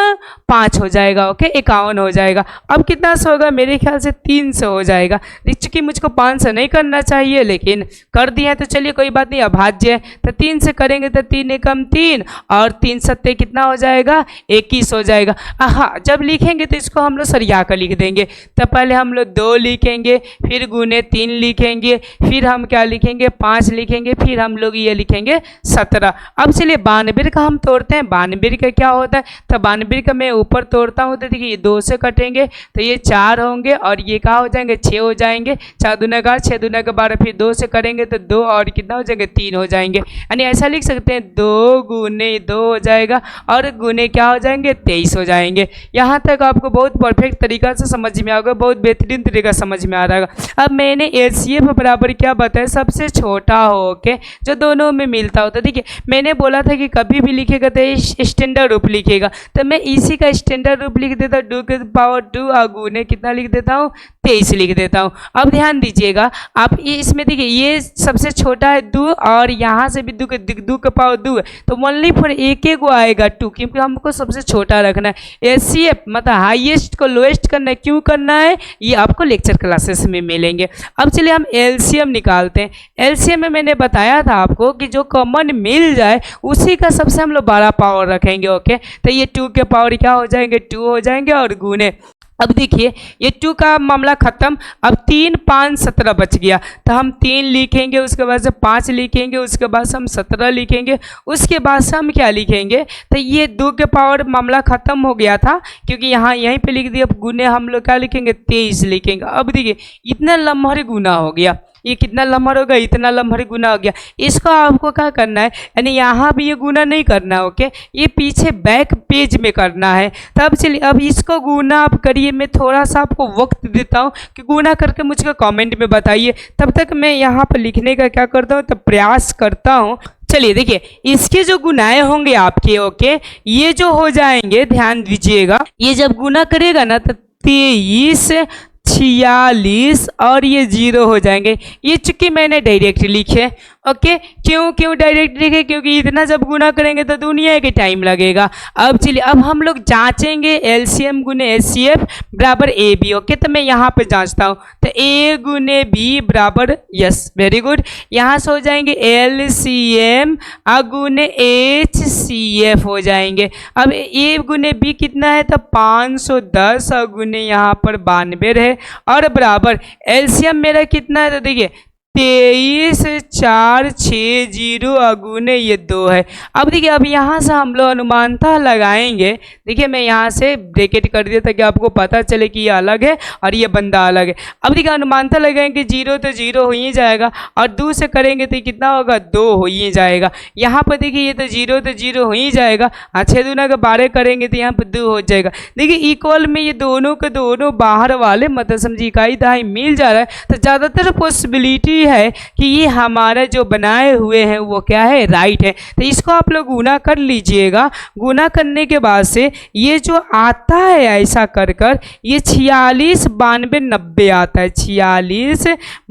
5 हो जाएगा। ओके 51 हो जाएगा। अब कितना से होगा, मेरे ख्याल से 3 से हो जाएगा। चूंकि मुझको 5 से नहीं करना चाहिए लेकिन कर दिए, तो चलिए कोई बात नहीं, अभाज्य है तो 3 से करेंगे तो 3 एकम 3 और 3 सत्ते कितना हो जाएगा 21 हो जाएगा। हाँ जब लिखेंगे तो इसको हम लोग सरिया कर लिख देंगे। तो पहले हम लोग 2 लिखेंगे, फिर गुने 3 लिखेंगे, फिर हम क्या लिखेंगे 5 लिखेंगे, फिर हम लोग ये लिखेंगे 17। अब चलिए 92 का हम तोड़ते हैं। 92 का क्या होता है, तो 92 का मैं ऊपर तोड़ता हूँ, तो देखिए ये 2 से कटेंगे तो ये 4 होंगे और ये क्या हो जाएंगे 6 हो जाएंगे। 4 दूना का 6 दूना का 12, फिर 2 से करेंगे तो 2 और कितना हो जाएंगे 3 हो जाएंगे। यानी ऐसा लिख सकते हैं 2 गुने 2 हो जाएगा और गुने क्या हो जाएंगे 23 हो जाएंगे। यहाँ तक आपको बहुत परफेक्ट तरीका से समझ में आ गया, बहुत बेहतरीन तरीका समझ में आ रहा है। अब मैंने HCF बराबर क्या बताया, सबसे छोटा हो के जो दोनों में मिलता हो। तो देखिए मैंने बोला था कि कभी भी लिखेगा तो स्टैंडर्ड रूप लिखेगा, तो मैं इसी का स्टैंडर्ड रूप लिख देता हूँ 2 के पावर 2 और गुने कितना लिख देता हूँ 23 लिख देता हूँ। अब ध्यान दीजिएगा आप इसमें देखिए ये सबसे छोटा है 2 और यहाँ से भी 2 के पावर 2 है, तो ओनली फॉर एक गो आएगा 2, क्योंकि हमको सबसे छोटा रखना है। HCF मतलब हाईएस्ट को लोएस्ट करना है। क्यों करना है ये आपको लेक्चर क्लासेस में मिलेंगे। अब चलिए हम LCM निकालते हैं। LCM में मैंने बताया था आपको कि जो कॉमन मिल जाए उसी का सबसे हम लोग बड़ा पावर रखेंगे। ओके तो ये 2 के पावर क्या हो जाएंगे 2 हो जाएंगे और गुने। अब देखिए ये 2 का मामला खत्म। अब 3 5 17 बच गया, तो हम 3 लिखेंगे, उसके बाद से 5 लिखेंगे, उसके बाद से हम 17 लिखेंगे, उसके बाद से हम क्या लिखेंगे, तो ये 2 के पावर मामला खत्म हो गया था क्योंकि यहाँ यहीं पे लिख दिया। गुने हम लोग क्या लिखेंगे 23 लिखेंगे। अब देखिए इतना लम्हा गुना हो गया, ये कितना लम्हा होगा इतना लम्हा गुना हो गया। इसको आपको क्या करना है, यानी यहाँ भी ये गुना नहीं करना है। ओके ये पीछे बैक पेज में करना है। तब चलिए अब इसको गुना आप करिए, मैं थोड़ा सा आपको वक्त देता हूँ कि गुना करके मुझको कमेंट में बताइए। तब तक मैं यहाँ पर लिखने का क्या करता हूँ तो प्रयास करता हूँ। चलिए देखिए इसके जो गुनाए होंगे आपके, ओके ये जो हो जाएंगे, ध्यान दीजिएगा, ये जब गुना करेगा ना तो 23 46 और ये 0 हो जाएंगे। ये चूंकि मैंने डायरेक्ट लिखे। ओके क्यों डायरेक्ट लिखे, क्योंकि इतना जब गुना करेंगे तो दुनिया के टाइम लगेगा। अब चलिए अब हम लोग जांचेंगे LCM गुने HCF बराबर AB। ओके तो मैं यहाँ पे जांचता हूँ, तो A गुने B बराबर, यस वेरी गुड, यहाँ से हो जाएंगे LCM गुने HCF हो जाएंगे। अब A गुने B कितना है, तो 510 और गुने यहाँ पर 92 है और बराबर LCM मेरा कितना है, तो देखिए 23 4 6 0 अगुने ये 2 है। अब देखिए अब यहाँ से हम लोग अनुमानतः लगाएंगे। देखिए मैं यहाँ से ब्रैकेट कर दिया ताकि आपको पता चले कि ये अलग है और ये बंदा अलग है। अब देखिए अनुमानतः लगाएंगे 0 तो 0 हो ही जाएगा और 2 से करेंगे तो कितना होगा 2 हो ही जाएगा। यहाँ पर देखिए ये तो 0 तो 0 हो ही जाएगा। 6 दूना का 12 करेंगे तो यहाँ पर 2 हो जाएगा। देखिए इक्वल में ये दोनों के दोनों बाहर वाले मतलब समझिए इकाई दहाई मिल जा रहा है, तो ज़्यादातर पॉसिबिलिटी है कि ये हमारा जो बनाए हुए हैं वो क्या है राइट है। तो इसको आप लोग गुना कर लीजिएगा। गुना करने के बाद से ये जो आता है ऐसा कर कर ये 46 92 90 आता है। 46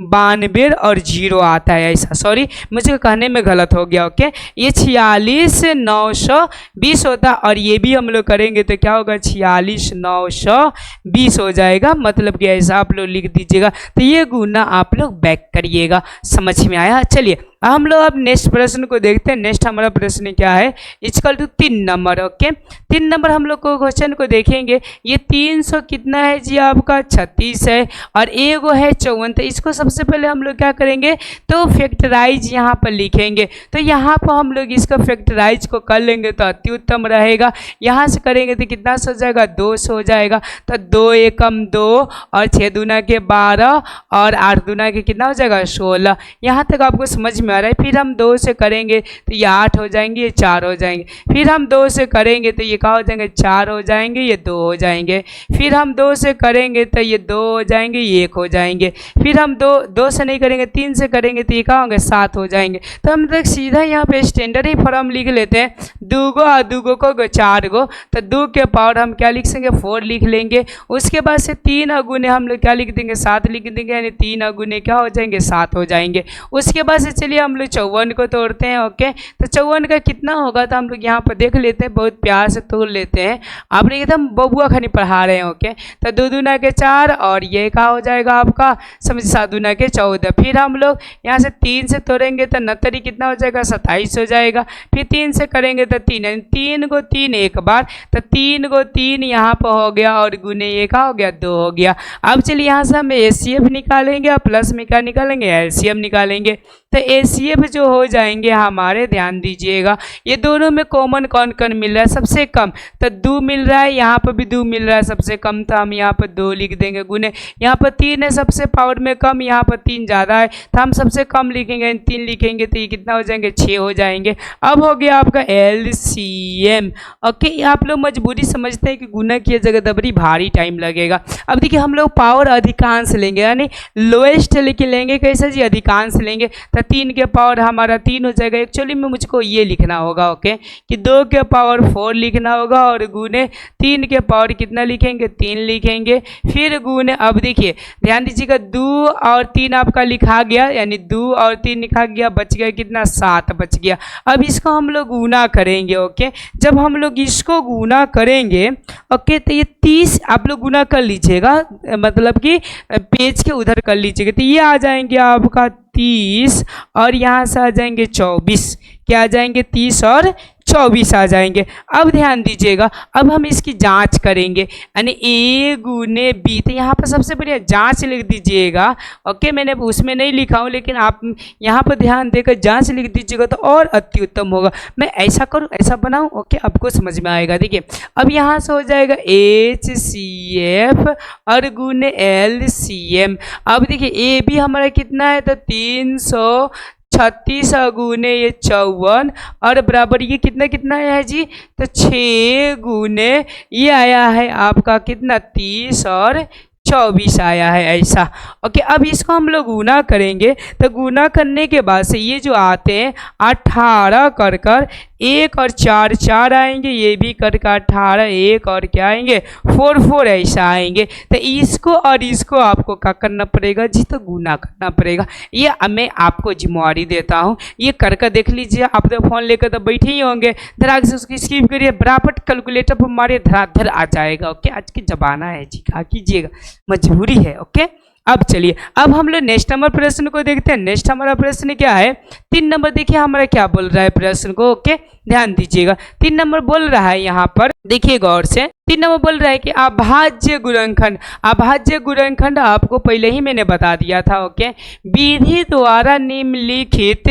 92 और 0 आता है ऐसा। सॉरी मुझे कहने में गलत हो गया। ओके ये 46 920 होता है और ये भी हम लोग करेंगे तो क्या होगा 46 920 हो जाएगा। मतलब कि ऐसा आप लोग लिख दीजिएगा। तो ये गुना आप लोग बैक करिएगा। समझ में आया? चलिए हम लोग अब नेक्स्ट प्रश्न को देखते हैं। नेक्स्ट हमारा प्रश्न क्या है, equal to 3 number. Okay 3 number हम लोग को क्वेश्चन को देखेंगे। ये 300 कितना है जी आपका 36 है और एगो है 54। तो इसको सबसे पहले हम लोग क्या करेंगे तो फैक्टराइज यहाँ पर लिखेंगे। तो यहाँ पर हम लोग इसका फैक्टराइज को कर लेंगे तो अति उत्तम रहेगा। यहाँ से करेंगे तो कितना हो जाएगा 200 हो जाएगा। तो 2 एकम 2 और 6 दूना के 12 और 8 दूना के कितना हो जाएगा 16। यहाँ तक आपको समझ में आ रहा है। फिर हम 2 से करेंगे तो ये 8 हो जाएंगे, ये 4 हो जाएंगे। फिर हम 2 से करेंगे तो ये क्या हो जाएंगे 4 हो जाएंगे, ये 2 हो जाएंगे। फिर हम 2 से करेंगे तो ये 2 हो जाएंगे, ये 1 हो जाएंगे। फिर हम 2 से नहीं करेंगे 3 से करेंगे तो ये क्या होंगे 7 हो जाएंगे। तो हम तक सीधा यहाँ पे स्टैंडर्ड ही फॉर्म लिख लेते हैं। 2 गो और 2 गो को 4 गो, तो 2 के पावर हम क्या लिख सकेंगे 4 लिख लेंगे। उसके बाद से 3 अगुने हम लोग क्या लिख देंगे 7 लिख देंगे, यानी 3 अगुने क्या हो जाएंगे 7 हो जाएंगे। उसके बाद से चलिए हम लोग 54 को तोड़ते हैं। ओके तो 54 का कितना होगा तो हम लोग यहाँ पर देख लेते हैं, बहुत प्यार से तोड़ लेते हैं। आपने एकदम बबुआ खानी पढ़ा रहे हैं। ओके तो 2 दूना के 4 और ये क्या हो जाएगा आपका समझ 7 दूना के 14। फिर हम लोग यहाँ से 3 से तोड़ेंगे तो 69 कितना हो जाएगा 27 हो जाएगा। फिर 3 से करेंगे तो 3 यानी 3 को 3 एक बार, तो 3 को 3 यहाँ पर हो गया और गुने ये का हो गया 2 हो गया। अब चलिए यहाँ से हम HCF निकालेंगे और प्लस में क्या निकालेंगे LCM निकालेंगे। तो HCF जो हो जाएंगे हमारे, ध्यान दीजिएगा ये दोनों में कॉमन कौन कौन मिल रहा है सबसे कम, तो 2 मिल रहा है, यहाँ पर भी 2 मिल रहा है सबसे कम, तो हम यहाँ पर 2 लिख देंगे गुने। यहाँ पर 3 है सबसे पावर में कम, यहाँ पर 3 ज़्यादा है तो हम सबसे कम लिखेंगे 3 लिखेंगे तो ये कितना हो जाएंगे 6 हो जाएंगे। अब हो गया आपका LCM। ओके आप लोग मजबूरी समझते हैं कि गुना किए जगह दबरी भारी टाइम लगेगा। अब देखिए हम लोग पावर अधिकांश लेंगे, यानी लोएस्ट लेके लेंगे कैसे जी अधिकांश लेंगे। तो 3 के पावर हमारा 3 हो जाएगा। एक्चुअली में मुझको ये लिखना होगा ओके कि 2 के पावर 4 लिखना होगा और गुने 3 के पावर कितना लिखेंगे 3 लिखेंगे। फिर गुने, अब देखिए ध्यान दीजिएगा 2 और 3 आपका लिखा गया, यानी 2 और 3 लिखा गया, बच गया कितना 7 बच गया। अब इसको हम लोग गुना करेंगे। ओके जब हम लोग इसको गुना करेंगे ओके तो ये 30 आप लोग गुना कर लीजिएगा, मतलब कि पेज के उधर कर लीजिएगा। तो ये आ जाएंगे आपका 30 और यहाँ से आ जाएंगे 24। क्या आ जाएंगे 30 और 24 आ जाएंगे। अब ध्यान दीजिएगा अब हम इसकी जांच करेंगे, यानी A गुने B। तो यहाँ पर सबसे बढ़िया जांच लिख दीजिएगा। ओके मैंने उसमें नहीं लिखा हूँ, लेकिन आप यहाँ पर ध्यान देकर जांच लिख दीजिएगा तो और अति उत्तम होगा। मैं ऐसा करूँ ऐसा बनाऊँ ओके आपको समझ में आएगा। देखिए अब यहाँ से हो जाएगा HCF और गुने LCM। अब देखिए AB हमारा कितना है तो 336 गुने ये 54 और बराबर ये कितना कितना आया है जी तो 6 गुने ये आया है आपका कितना 30 और 24 आया है ऐसा। ओके अब इसको हम लोग गुना करेंगे तो गुना करने के बाद से ये जो आते हैं 18 कर कर 1 और 4 4 आएंगे, ये भी कर 18 1 और क्या आएंगे 4 4 ऐसा आएंगे। तो इसको और इसको आपको क्या करना पड़ेगा जी तो गुना करना पड़ेगा। ये मैं आपको जिम्मेवारी देता हूँ, ये कर देख लीजिए। आप तो फोन लेकर तो बैठे ही होंगे, धड़ाक से उसकी स्किप करिए, बराबर कैलकुलेटर पर मारिए, धड़ाधड़ आ जाएगा। ओके आज की जमाना है जी, क्या कीजिएगा मजबूरी है। ओके अब चलिए अब हम लोग नेक्स्ट नंबर प्रश्न को देखते हैं। नेक्स्ट हमारा प्रश्न क्या है 3 नंबर। देखिए हमारा क्या बोल रहा है प्रश्न को। ओके ध्यान दीजिएगा। 3 नंबर बोल रहा है यहाँ पर, देखिए गौर से, 3 नंबर बोल रहा है कि अभाज्य गुणनखंड। अभाज्य गुणनखंड आपको पहले ही मैंने बता दिया था। ओके, विधि द्वारा निम्नलिखित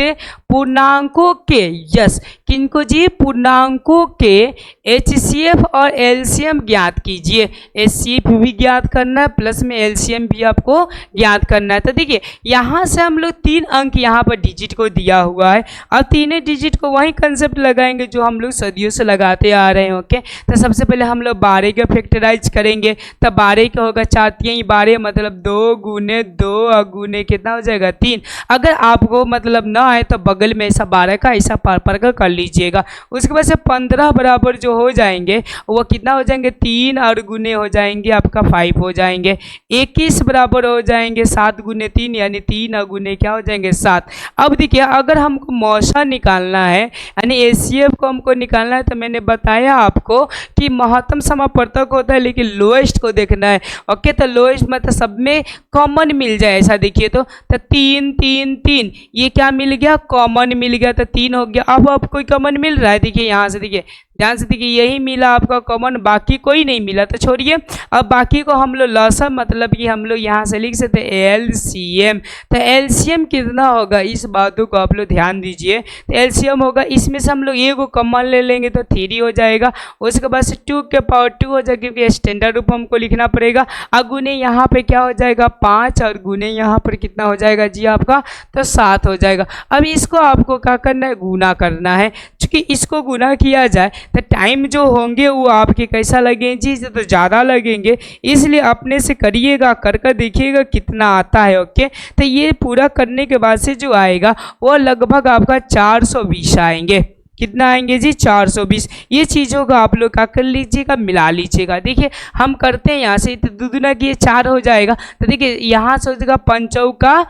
पूर्णांकों के, यस किनको जी, पूर्णांकों के HCF और LCM ज्ञात कीजिए। HCF भी ज्ञात करना है, प्लस में LCM भी आपको ज्ञात करना है। तो देखिए यहाँ से हम लोग 3 अंक यहाँ पर डिजिट को दिया हुआ है। अब तीनों डिजिट को वही कंसेप्ट लगाएंगे जो हम लोग सदियों से लगाते आ रहे हैं। ओके, तो सबसे पहले हम लोग 12 का फैक्टराइज करेंगे। तो 12 का होगा 4 3 12, मतलब 2 गुने 2 और गुने कितना हो जाएगा 3। अगर आपको मतलब ना आए तो बगल में ऐसा 12 का ऐसा पर का कर लीजिएगा। उसके बाद से 15 बराबर जो हो जाएंगे वो कितना हो जाएंगे 3 और गुने हो जाएंगे आपका 5 हो जाएंगे। 21 बराबर हो जाएंगे 7 गुने 3, यानी 3 और गुने क्या हो जाएंगे 7। अब देखिए अगर हमको मौसा निकालना है यानी HCF को हमको निकालना है, तो मैंने बताया आपको कि महत्तम समापवर्तक होता है लेकिन लोएस्ट को देखना है। ओके, तो लोएस्ट मतलब सब में कॉमन मिल जाए ऐसा देखिए। तो 3 3 3 ये क्या मिल गया, कॉमन मिल गया, तो 3 हो गया। अब आपको कोई कॉमन मिल रहा है, देखिए यहाँ से देखिए ध्यान से देखिए, यही मिला आपका कॉमन, बाकी कोई नहीं मिला तो छोड़िए। अब बाकी को हम लोग लसम मतलब कि हम लोग यहाँ से लिख सकते LCM। तो LCM कितना होगा, इस बातों को आप लोग ध्यान दीजिए। तो LCM होगा, इसमें से हम लोग ए को कॉमन ले लेंगे तो 3 हो जाएगा। उसके बाद से 2 के पावर 2 हो जाएगा क्योंकि स्टैंडर्ड रूप हमको लिखना पड़ेगा। और गुने यहाँ पे क्या हो जाएगा 5 और गुने यहाँ पर कितना हो जाएगा जी आपका, तो 7 हो जाएगा। अब इसको आपको क्या करना है, गुना करना है। चूँकि इसको गुना किया जाए तो टाइम जो होंगे वो आपके कैसा लगेंगे जी, तो ज़्यादा लगेंगे, इसलिए अपने से करिएगा, कर देखिएगा कितना आता है। ओके, तो ये पूरा करने के बाद से जो आएगा वो लगभग आपका 420 आएंगे। कितना आएंगे जी 420। ये चीज़ों का आप लोग क्या कर लीजिएगा, मिला लीजिएगा। देखिए हम करते हैं यहाँ से, तो दुगुना की 4 हो जाएगा। तो देखिए यहाँ से हो जाएगा 5 चौका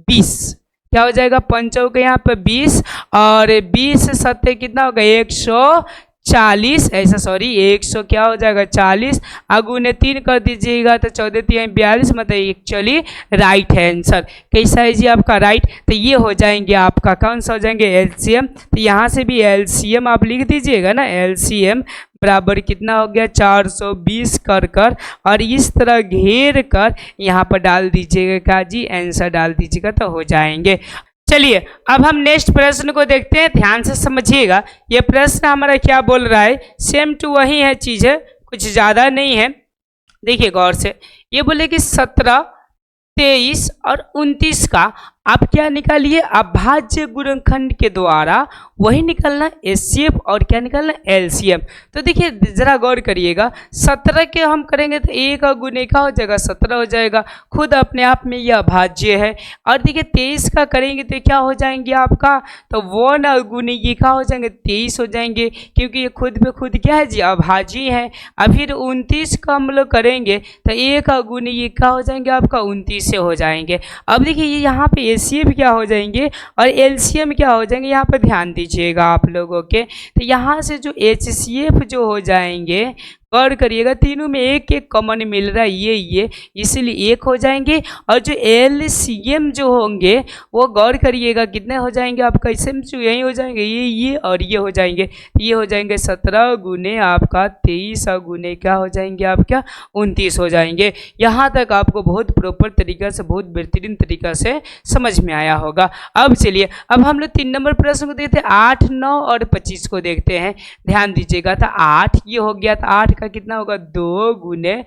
20, क्या हो जाएगा 5 चौका यहाँ पर 20 और 20 से 7 कितना होगा 140, ऐसा सॉरी 100 क्या हो जाएगा 40, अगुने 3 कर दीजिएगा तो 14 3 42, मतलब एक्चुअली राइट है आंसर। कैसा है जी आपका राइट। तो ये हो जाएंगे आपका कौन सा हो जाएंगे LCM। तो यहाँ से भी LCM आप लिख दीजिएगा ना, LCM बराबर कितना हो गया 420 कर और इस तरह घेर कर यहाँ पर डाल दीजिएगा क्या जी, आंसर डाल दीजिएगा तो हो जाएंगे। चलिए अब हम नेक्स्ट प्रश्न को देखते हैं, ध्यान से समझिएगा। ये प्रश्न हमारा क्या बोल रहा है, सेम टू वही है चीज़ है, कुछ ज़्यादा नहीं है। देखिए गौर से, ये बोले कि 17 23 और 29 का आप क्या निकालिए, अभाज्य गुणनखंड के द्वारा वही निकलना HCF और क्या निकलना LCM। तो देखिए जरा गौर करिएगा, 17 के हम करेंगे तो 1 का गुने का हो जाएगा 17 हो जाएगा, खुद अपने आप में यह अभाज्य है। और देखिए 23 का करेंगे तो क्या हो जाएंगे आपका, तो 1 और गुने ये क्या हो जाएंगे 23 हो जाएंगे, क्योंकि ये खुद में खुद क्या है जी अभाज्य है। और फिर 29 का हम लोग करेंगे तो 1 का गुने ये क्या हो जाएंगे आपका 29 से हो जाएंगे। अब देखिए ये यहाँ पे HCF क्या हो जाएंगे और LCM क्या हो जाएंगे, यहाँ पर ध्यान दीजिएगा आप लोगों के। तो यहाँ से जो HCF जो हो जाएंगे, गौर करिएगा तीनों में एक एक कॉमन मिल रहा है, ये इसीलिए 1 हो जाएंगे। और जो LCM जो होंगे वो गौर करिएगा कितने हो जाएंगे आपका, इसमें जो यही हो जाएंगे ये और ये हो जाएंगे, ये हो जाएंगे 17 गुने आपका 23 और गुने क्या हो जाएंगे आपका 29 हो जाएंगे। यहाँ तक आपको बहुत प्रॉपर तरीका से, बहुत बेहतरीन तरीका से समझ में आया होगा। अब चलिए अब हम लोग 3 नंबर प्रश्न को देखते हैं, 8 9 और 25 को देखते हैं। ध्यान दीजिएगा, तो 8 ये हो गया, तो 8 का कितना होगा 2 गुने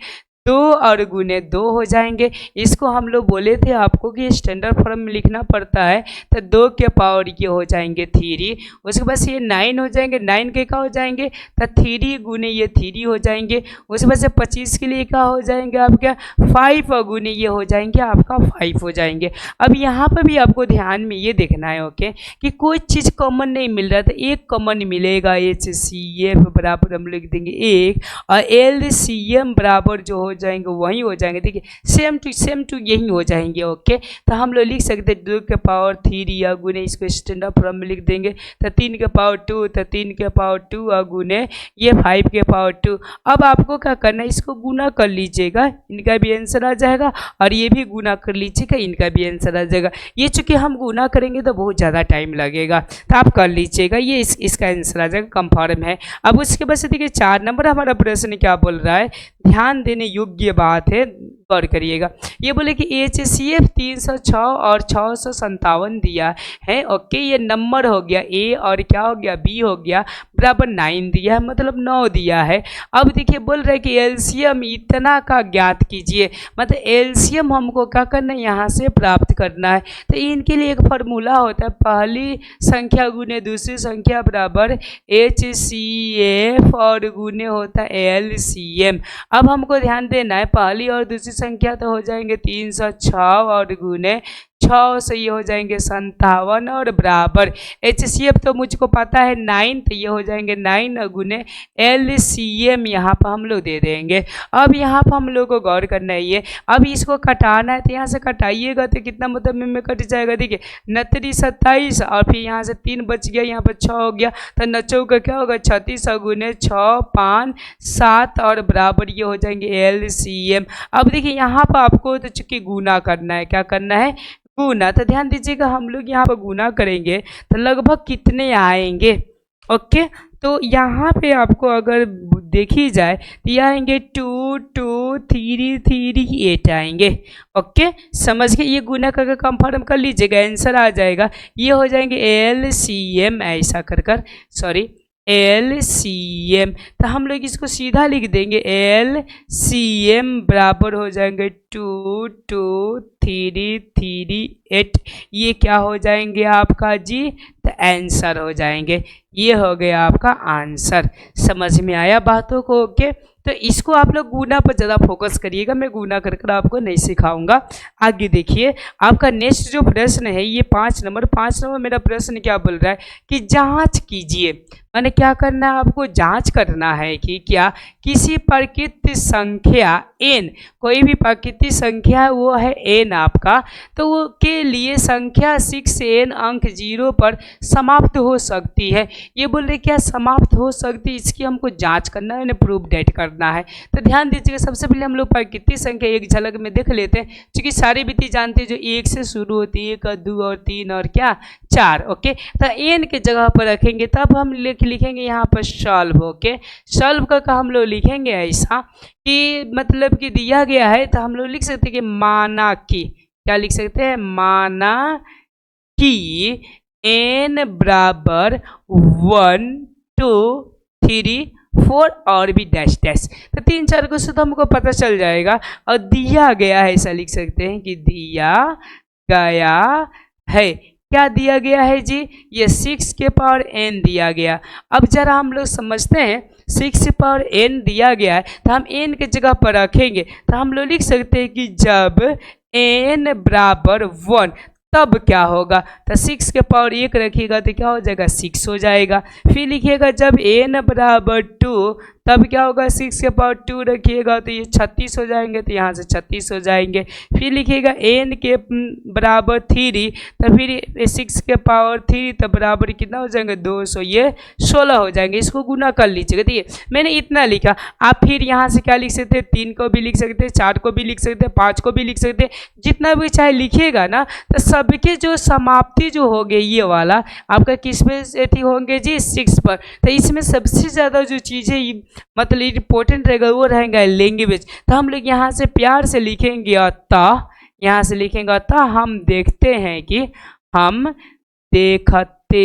2 और गुने 2 हो जाएंगे। इसको हम लोग बोले थे आपको कि स्टैंडर्ड फॉर्म में लिखना पड़ता है, तो 2 के पावर ये हो जाएंगे 3। उसके बाद से ये 9 हो जाएंगे, 9 के क्या हो जाएंगे तो 3 गुने ये 3 हो जाएंगे। उसके बाद से 25 के लिए क्या हो जाएंगे आपका 5 और गुने ये हो जाएंगे आपका 5 हो जाएंगे। अब यहाँ पर भी आपको ध्यान में ये देखना है ओके कि कोई चीज़ कॉमन नहीं मिल रहा, तो एक कॉमन मिलेगा, HCF बराबर हम लिख देंगे 1 और LCM बराबर जो हो हो जाएंगे वही हो जाएंगे। देखिए सेम टू यही हो जाएंगे। ओके, तो हम लोग लिख सकते हैं 2 के पावर 3 या गुने, इसको स्टैंडर्ड फॉर्म में लिख देंगे। तो 3 के पावर 2, तो 3 के पावर 2 और गुने ये 5 के पावर 2। अब आपको क्या करना है, इसको गुना कर लीजिएगा, इनका भी आंसर आ जाएगा, और ये भी गुना कर लीजिएगा, इनका भी आंसर आ जाएगा। ये चूंकि हम गुना करेंगे तो बहुत ज़्यादा टाइम लगेगा, तो आप कर लीजिएगा, ये इसका आंसर आ जाएगा, कंफर्म है। अब उसके बाद से देखिए 4 नंबर हमारा प्रश्न क्या बोल रहा है, ध्यान देने योग्य बात है, गौर करिएगा। ये बोले कि HCF 306 और 657 दिया है। ओके, ये नंबर हो गया A और क्या हो गया B हो गया, बराबर 9 दिया है, मतलब 9 दिया है। अब देखिए बोल रहे कि एलसीएम इतना का ज्ञात कीजिए, मतलब एलसीएम हमको क्या करना है, यहाँ से प्राप्त करना है। तो इनके लिए एक फार्मूला होता है, पहली संख्या गुने दूसरी संख्या बराबर HCF और गुने होता है LCM। अब हमको ध्यान देना है, पहली और दूसरी संख्या तो हो जाएंगे 306 और गुने 6 से ये हो जाएंगे 57 और बराबर HCF तो मुझको पता है 9, तो ये हो जाएंगे 9 गुने LCM यहाँ पर हम लोग दे देंगे। अब यहाँ पर हम लोग को गौर करना है, ये अब इसको कटाना है, तो यहाँ से कटाइएगा तो कितना मतलब में कट जाएगा। देखिए 29 27 और फिर यहाँ से 3 बच गया, यहाँ पर 6 हो गया, तो 9 का क्या होगा 36 गुने 6 5 7 और बराबर ये हो जाएंगे LCM। अब देखिए यहाँ पर आपको तो चूंकि गुना करना है, क्या करना है, गुना। तो ध्यान दीजिएगा हम लोग यहाँ पर गुना करेंगे तो लगभग कितने आएंगे। ओके, तो यहाँ पे आपको अगर देखी जाए तो ये आएंगे 2 2 3 3 8 आएंगे। ओके, समझ के ये गुना करके कंफर्म कर लीजिएगा, आंसर आ जाएगा। ये हो जाएंगे LCM, ऐसा कर सॉरी LCM। तो हम लोग इसको सीधा लिख देंगे, LCM बराबर हो जाएंगे 2 2 3 3 8। ये क्या हो जाएंगे आपका जी, तो आंसर हो जाएंगे। ये हो गया आपका आंसर। समझ में आया बातों को। ओके, तो इसको आप लोग गुना पर ज़्यादा फोकस करिएगा, मैं गुना कर आपको नहीं सिखाऊंगा। आगे देखिए आपका नेक्स्ट जो प्रश्न है ये 5 नंबर मेरा प्रश्न क्या बोल रहा है कि जांच कीजिए, मैंने क्या करना है, आपको जांच करना है कि क्या किसी प्राकृतिक संख्या n, कोई भी प्राकृतिक संख्या वो है n आपका, तो वो के लिए संख्या 6n अंक 0 पर समाप्त हो सकती है। ये बोल रहे क्या समाप्त हो सकती है, इसकी हमको जांच करना है, प्रूफ डेट करना है। तो ध्यान दीजिएगा, सबसे पहले हम लोग प्राकृतिक संख्या एक झलक में देख लेते हैं, क्योंकि सारी विधि जानते हैं जो 1 से शुरू होती है, 1 2 और 3 और क्या 4। ओके, तो n के जगह पर रखेंगे, तब हम लिखेंगे यहाँ पर सॉल्व। ओके, सॉल्व करके हम लोग लिखेंगे ऐसा कि मतलब कि दिया गया है, तो हम लोग लिख सकते हैं कि माना कि, क्या लिख सकते हैं, माना कि n बराबर 1 2 3 4 और भी डैश डैश, तो 3 4 को तो हमको पता चल जाएगा। और दिया गया है, ऐसा लिख सकते हैं कि दिया गया है, क्या दिया गया है जी, ये 6 के पावर n दिया गया। अब जरा हम लोग समझते हैं, 6 के पावर n दिया गया है तो हम n के जगह पर रखेंगे, तो हम लोग लिख सकते हैं कि जब n बराबर 1 तब क्या होगा, तो 6 के पावर 1 रखिएगा तो क्या हो जाएगा 6 हो जाएगा। फिर लिखिएगा जब n बराबर 2 तब क्या होगा, 6 के पावर 2 रखिएगा तो ये 36 हो जाएंगे, तो यहाँ से 36 हो जाएंगे। फिर लिखिएगा n के बराबर 3 तो फिर 6 के पावर 3 तो बराबर कितना हो जाएंगे 200, ये 16 हो जाएंगे। इसको गुना कर लीजिएगा। ठीक है, मैंने इतना लिखा। आप फिर यहाँ से क्या लिख सकते हैं, 3 को भी लिख सकते हैं, 4 को भी लिख सकते हैं, 5 को भी लिख सकते हैं, जितना भी चाहे लिखिएगा ना। तो सबके जो समाप्ति जो हो गई ये वाला आपका किस पे होंगे जी, 6 पर। तो इसमें सबसे ज़्यादा जो चीज़ें मतलब इम्पोर्टेंट रहेगा वो रहेगा लैंग्वेज। तो हम लोग यहाँ से प्यार से लिखेंगे अतः, यहाँ से लिखेंगे अतः हम देखते हैं कि, हम देखते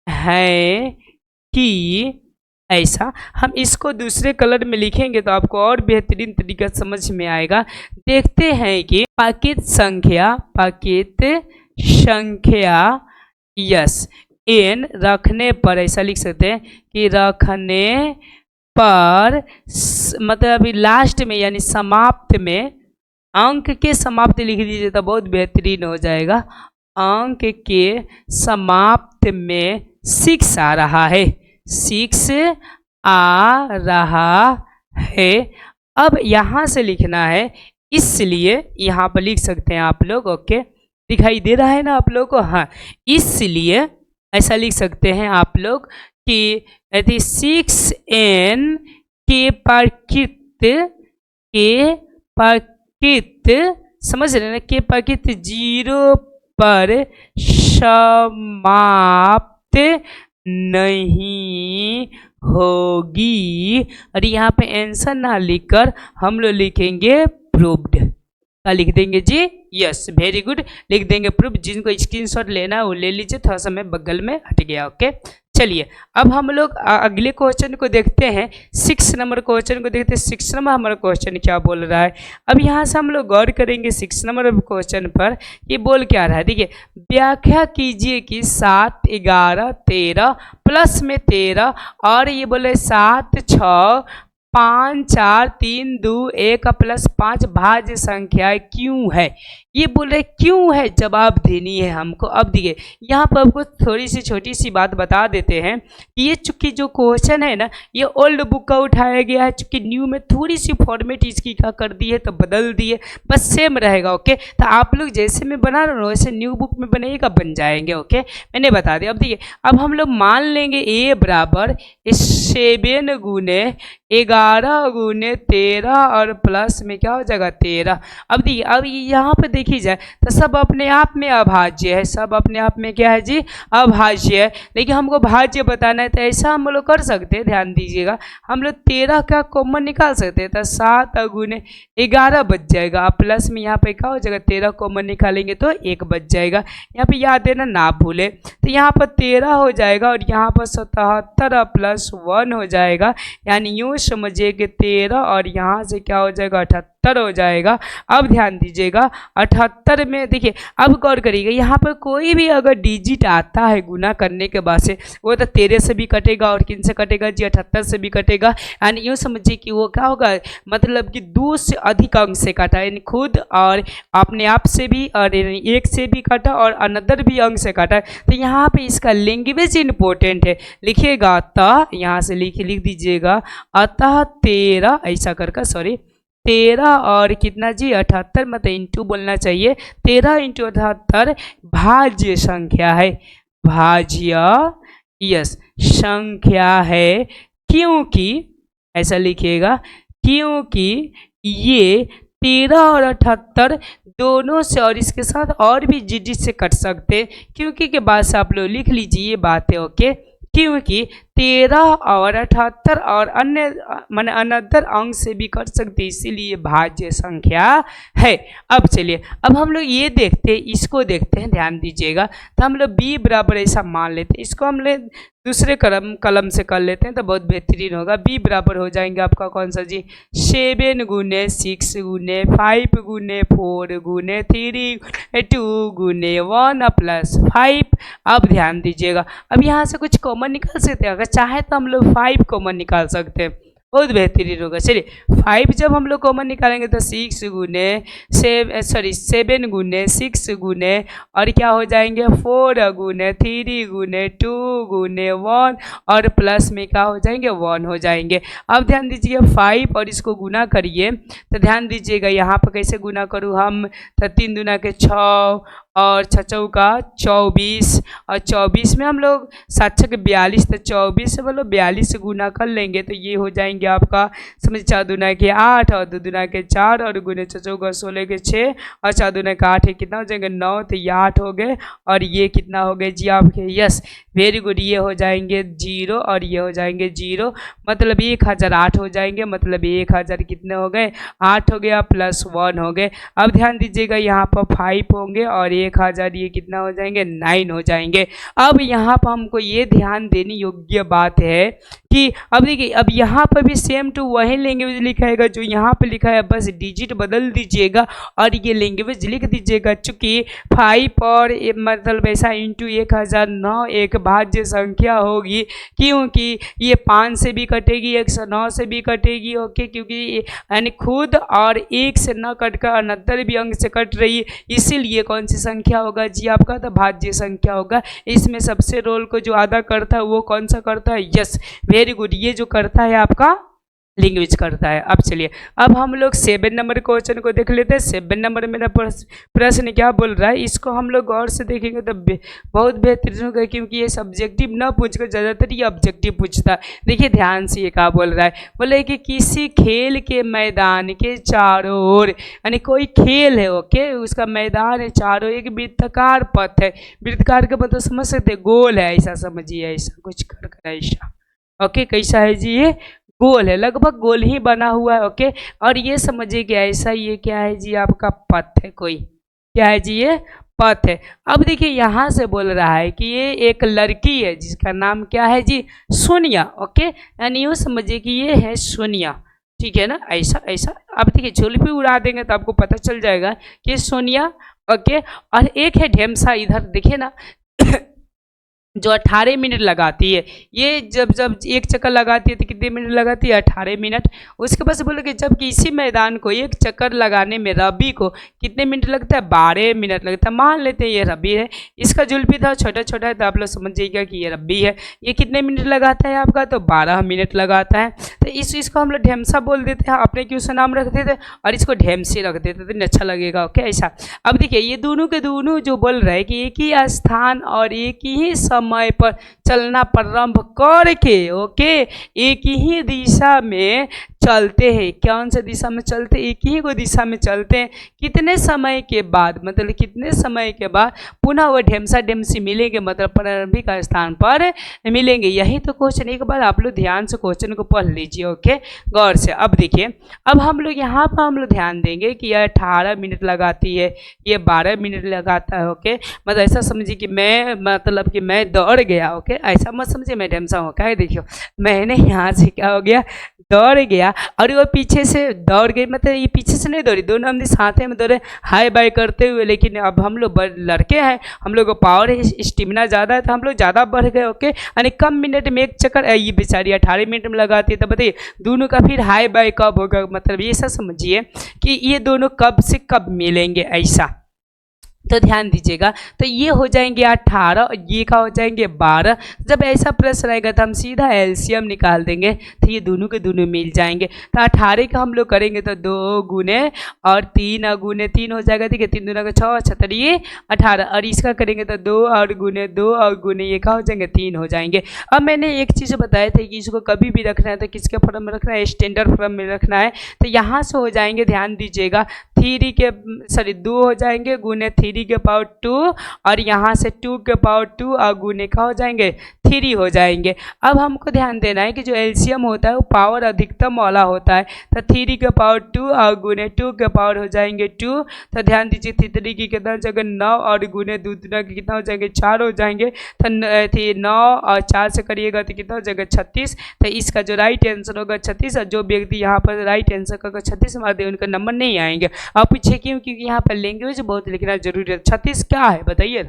हैं कि, ऐसा हम इसको दूसरे कलर में लिखेंगे तो आपको और बेहतरीन तरीका समझ में आएगा। देखते हैं कि प्राकृत संख्या यस n रखने पर, ऐसा लिख सकते हैं कि रखने पर, मतलब अभी लास्ट में यानी समाप्त में, अंक के समाप्त लिख दीजिए तो बहुत बेहतरीन हो जाएगा। अंक के समाप्त में 6 आ रहा है, 6 आ रहा है। अब यहाँ से लिखना है, इसलिए यहाँ पर लिख सकते हैं आप लोग। ओके, दिखाई दे रहा है ना आप लोग को? हाँ, इसलिए ऐसा लिख सकते हैं आप लोग कि यदि 6n के प्रकृत समझ रहे ना, के प्रकृत 0 पर समाप्त नहीं होगी। और यहाँ पे आंसर ना लिखकर हम लोग लिखेंगे प्रूव्ड। क्या लिख देंगे जी? यस, वेरी गुड, लिख देंगे प्रूफ। जिनको स्क्रीनशॉट लेना है वो ले लीजिए, थोड़ा सा मैं बगल में हट गया। ओके, चलिए अब हम लोग अगले क्वेश्चन को देखते हैं। 6 नंबर क्वेश्चन को देखते हैं। 6 नंबर हमारा क्वेश्चन क्या बोल रहा है। अब यहाँ से हम लोग गौर करेंगे 6 नंबर क्वेश्चन पर, ये बोल क्या रहा है। देखिए, व्याख्या कीजिए कि 7, 11, 13 प्लस में 13 और ये बोले 7, 6, 5, 4, 3, 2, 1 प्लस 5 भाज्य संख्या क्यों है। ये बोल रहे क्यों है, जवाब देनी है हमको। अब देखिए यहाँ पर आपको थोड़ी सी छोटी सी बात बता देते हैं कि ये चूंकि जो क्वेश्चन है ना, ये ओल्ड बुक का उठाया गया है, चूंकि न्यू में थोड़ी सी फॉर्मेट इसकी क्या कर दी है तो बदल दी है, बस सेम रहेगा। ओके, तो आप लोग जैसे मैं बना रहा हूँ वैसे न्यू बुक में बनेगा, बन जाएंगे। ओके, मैंने बता दिया। अब देखिए, अब हम लोग मान लेंगे a बराबर 7 गुने 11 गुने 13 और प्लस में क्या हो जाएगा 13। अब देखिए, अब यहाँ पे देखी जाए तो सब अपने आप में अभाज्य है, सब अपने आप में क्या है जी, अभाज्य है। लेकिन हमको भाज्य बताना है तो ऐसा हम लोग कर सकते हैं, ध्यान दीजिएगा, हम लोग 13 का कॉमन निकाल सकते हैं तो 7 गुने 11 बच जाएगा। अब प्लस में यहाँ पे क्या हो जाएगा 13 कॉमन निकालेंगे तो 1 बच जाएगा। यहाँ पे याद देना ना भूले, तो यहाँ पर 13 हो जाएगा और यहाँ पर 77 प्लस 1 हो जाएगा, यानी यूँ समझिए कि 13 और यहाँ से क्या हो जाएगा 78 हो जाएगा। अब ध्यान दीजिएगा 78 में देखिए, अब गौर करिएगा यहाँ पर कोई भी अगर डिजिट आता है गुना करने के बाद से, वो तो 13 से भी कटेगा और किन से कटेगा जी 78 से भी कटेगा, यानी यूँ समझिए कि वो क्या होगा, मतलब कि 2 से अधिक अंक से काटा, यानी खुद और अपने आप से भी और एक से भी काटा और अनदर भी अंक से काटा। तो यहाँ पे इसका लैंग्वेज इंपॉर्टेंट है, लिखिएगा अतः, यहाँ से लिख दीजिएगा अतः 13 ऐसा करके, सॉरी 13 और कितना जी 78, मतलब इंटू बोलना चाहिए, 13 × 78 भाज्य संख्या है, भाज्य यस संख्या है, क्योंकि ऐसा लिखिएगा, क्योंकि ये 13 और 78 दोनों से और इसके साथ और भी डिजिट से कट सकते, क्योंकि के बाद से आप लोग लिख लीजिए ये बात है। ओके, क्योंकि 13 और 78 और अन्य माने अनदर अंक से भी कर सकते, इसीलिए भाज्य संख्या है। अब चलिए, अब हम लोग ये देखते हैं, इसको देखते हैं, ध्यान दीजिएगा। तो हम लोग b बराबर ऐसा मान लेते हैं, इसको हम दूसरे कलम से कर लेते हैं तो बहुत बेहतरीन होगा। b बराबर हो जाएंगे आपका कौन सा जी, 7 गुने 6 गुने 5 गुने 4 गुने 3 2 गुने 1 प्लस 5। अब ध्यान दीजिएगा, अब यहाँ से कुछ कॉमन निकाल सकते हैं, अगर चाहे तो हम लोग 5 कॉमन निकाल सकते हैं, बहुत बेहतरीन होगा। चलिए 5 जब हम लोग कॉमन निकालेंगे तो 7 गुने 6 गुने और क्या हो जाएंगे 4 गुने 3 गुने 2 गुने 1 और प्लस में क्या हो जाएंगे 1 हो जाएंगे। अब ध्यान दीजिए 5 और इसको गुना करिए तो ध्यान दीजिएगा यहाँ पर कैसे गुना करूँ हम, तो 3 दूना के 6 और 6 चौका 24 और 24 में हम लोग 7 6 42, तो 24 से मतलब 42 से गुना कर लेंगे तो ये हो जाएंगे आपका समझ 4 दूना के 8 और 2 दूना के 4 और गुने 6 चौका 16 के 6 और 4 दूना का 8 है, कितना हो जाएंगे 9, तो ये 8 हो गए और ये कितना हो गए जी आपके, यस वेरी गुड, ये हो जाएंगे 0 और ये हो जाएंगे 0, मतलब 1008 हो जाएंगे, मतलब 1000 कितने हो गए 8 हो गया प्लस 1 हो गए। अब ध्यान दीजिएगा यहाँ पर 5 होंगे और 1000 ये कितना हो जाएंगे 9 हो जाएंगे। अब यहाँ पर हमको ये ध्यान देने योग्य बात है कि अब देखिए, अब यहाँ पर भी सेम टू वही लैंग्वेज लिखाएगा जो यहाँ पे लिखा है, बस डिजिट बदल दीजिएगा और ये लैंग्वेज लिख दीजिएगा। चूँकि 5 और मतलब ऐसा इंटू 1009 एक भाज्य संख्या होगी, क्योंकि ये 5 से भी कटेगी 109 से भी कटेगी। ओके, क्योंकि यानी खुद और 1 से न कटकर अनदर भी अंक से कट रही है, इसीलिए कौन सी संख्या होगा जी आपका, तो भाज्य संख्या होगा। इसमें सबसे रोल को जो अदा करता है वो कौन सा करता है, यस वेरी गुड, ये जो करता है आपका लैंग्वेज करता है। अब चलिए, अब हम लोग 7 नंबर क्वेश्चन को देख लेते हैं। 7 नंबर मेरा प्रश्न क्या बोल रहा है, इसको हम लोग गौर से देखेंगे तो बहुत बेहतरीन होगा, क्योंकि ये सब्जेक्टिव ना पूछकर ज़्यादातर ये ऑब्जेक्टिव पूछता है। देखिए ध्यान से ये क्या बोल रहा है, बोले कि किसी खेल के मैदान के चारों ओर, यानी कोई खेल है, ओके, उसका मैदान है, चारों एक वृत्ताकार पथ है। वृत्ताकार का मतलब समझ सकते, गोल है, ऐसा समझिए, ऐसा कुछ कर ऐसा, ओके, कैसा है जी, ये गोल है, लगभग गोल ही बना हुआ है, ओके। और ये समझिए कि ऐसा, ये क्या है जी, आपका पथ है, कोई क्या है जी, ये पथ है। अब देखिए यहाँ से बोल रहा है कि ये एक लड़की है जिसका नाम क्या है जी, सोनिया, ओके, यानी यूँ समझिए कि ये है सोनिया, ठीक है ना, ऐसा ऐसा। अब देखिए झुलपी उड़ा देंगे तो आपको पता चल जाएगा कि सोनिया, ओके। और एक है ढेमसा, इधर देखिए ना जो 18 मिनट लगाती है, ये जब जब एक चक्कर लगाती है तो कितने मिनट लगाती है, 18 मिनट। उसके बाद बोले कि जब किसी मैदान को एक चक्कर लगाने में रबी को कितने मिनट लगता है, 12 मिनट लगता है। मान लेते हैं ये रबी है, इसका जुल्फी था छोटा छोटा है, तो आप लोग समझिएगा कि ये रबी है। ये कितने मिनट लगाता है आपका, तो 12 मिनट लगाता है। तो इसको हम लोग ढेमसा बोल देते हैं, अपने क्यों से नाम रख देते और इसको ढेमसी रख देते तो अच्छा लगेगा, ओके, ऐसा। अब देखिए ये दोनों के दोनों जो बोल रहे हैं कि एक ही स्थान और एक ही समय पर चलना प्रारंभ करके, ओके, एक ही दिशा में चलते हैं। कौन सा दिशा में चलते, एक ही को दिशा में चलते हैं। कितने समय के बाद, मतलब कितने समय के बाद पुनः वो ढेमसा ढेमसी मिलेंगे, मतलब प्रारंभिक स्थान पर मिलेंगे। यही तो क्वेश्चन, एक बार आप लोग ध्यान से क्वेश्चन को पढ़ लीजिए, ओके, गौर से। अब देखिए, अब हम लोग यहाँ पर हम लोग ध्यान देंगे कि यह 18 मिनट लगाती है, ये 12 मिनट लगाता है, ओके। मतलब ऐसा समझिए कि मैं, मतलब कि मैं दौड़ गया, ओके, ऐसा मत समझिए मैं ढेमसा हूँ, क्या है, देखियो मैंने यहाँ से क्या हो गया, दौड़ गया और वो पीछे से दौड़ गई, मतलब ये पीछे से नहीं दौड़ी, दोनों हम साथ में दौड़े हाई बाई करते हुए। लेकिन अब हम लोग लड़के हैं, हम लोग को पावर है, स्टेमिना ज़्यादा है, तो हम लोग ज़्यादा बढ़ गए, ओके। यानी कम मिनट में एक चक्कर, ये बेचारी 18 मिनट में लगाती है, तो बताइए दोनों का फिर हाई बाई कब होगा, मतलब ये ऐसा समझिए कि ये दोनों कब से कब मिलेंगे, ऐसा। तो ध्यान दीजिएगा, तो ये हो जाएंगे 18 और ये का हो जाएंगे 12। जब ऐसा प्रश्न आएगा तो हम सीधा एलसीएम निकाल देंगे, तो ये दोनों के दोनों मिल जाएंगे। तो 18 का हम लोग करेंगे तो 2 गुने और 3 गुने 3 हो जाएगा, ठीक है, 3 दूना का 6, 6 18। और इसका करेंगे तो 2 और गुने 2 और गुने ये का हो जाएंगे 3 हो जाएंगे। अब मैंने एक चीज़ बताया था कि इसको कभी भी रखना है तो किसके फॉर्म में रखना है, स्टैंडर्ड फॉर्म में रखना है। तो यहाँ से हो जाएंगे, ध्यान दीजिएगा, 3 के सॉरी 2 हो जाएंगे गुने 3 के पावर 2 और यहाँ से 2 के पावर 2 और गुने का हो जाएंगे 3 हो जाएंगे। अब हमको ध्यान देना है कि जो एलसीएम होता है वो पावर अधिकतम वाला होता है, तो 3 के पावर 2 और गुने 2 के पावर हो जाएंगे 2। तो ध्यान दीजिए 3 की कितना हो जाएगा 9 और गुने 2 की कितना हो जाएंगे 4 हो जाएंगे। तो 9 और 4 से करिएगा तो कितना हो जाएगा 36। तो इसका जो राइट आंसर होगा 36, और जो व्यक्ति यहाँ पर राइट आंसर का 36 मार दे उनका नंबर नहीं आएंगे। आप पूछे क्यों, क्योंकि यहाँ पर लैंग्वेज बहुत लिखना जरूरी है। 36 क्या है बताइए,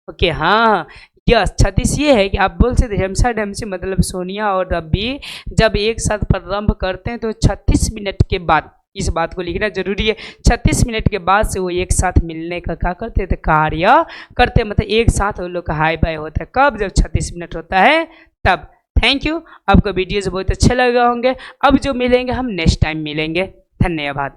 ओके, हाँ यस 36 ये है कि आप बोल सकते ढेमसा ढेमसी मतलब सोनिया और रबी जब एक साथ प्रारंभ करते हैं तो 36 मिनट के बाद, इस बात को लिखना जरूरी है, 36 मिनट के बाद से वो एक साथ मिलने का क्या करते थे, कार्य करते, मतलब एक साथ वो लोग का हाई बाई होता है। कब, जब 36 मिनट होता है तब। थैंक यू, आपको वीडियोज बहुत अच्छे लगे होंगे। अब जो मिलेंगे हम नेक्स्ट टाइम मिलेंगे, धन्यवाद।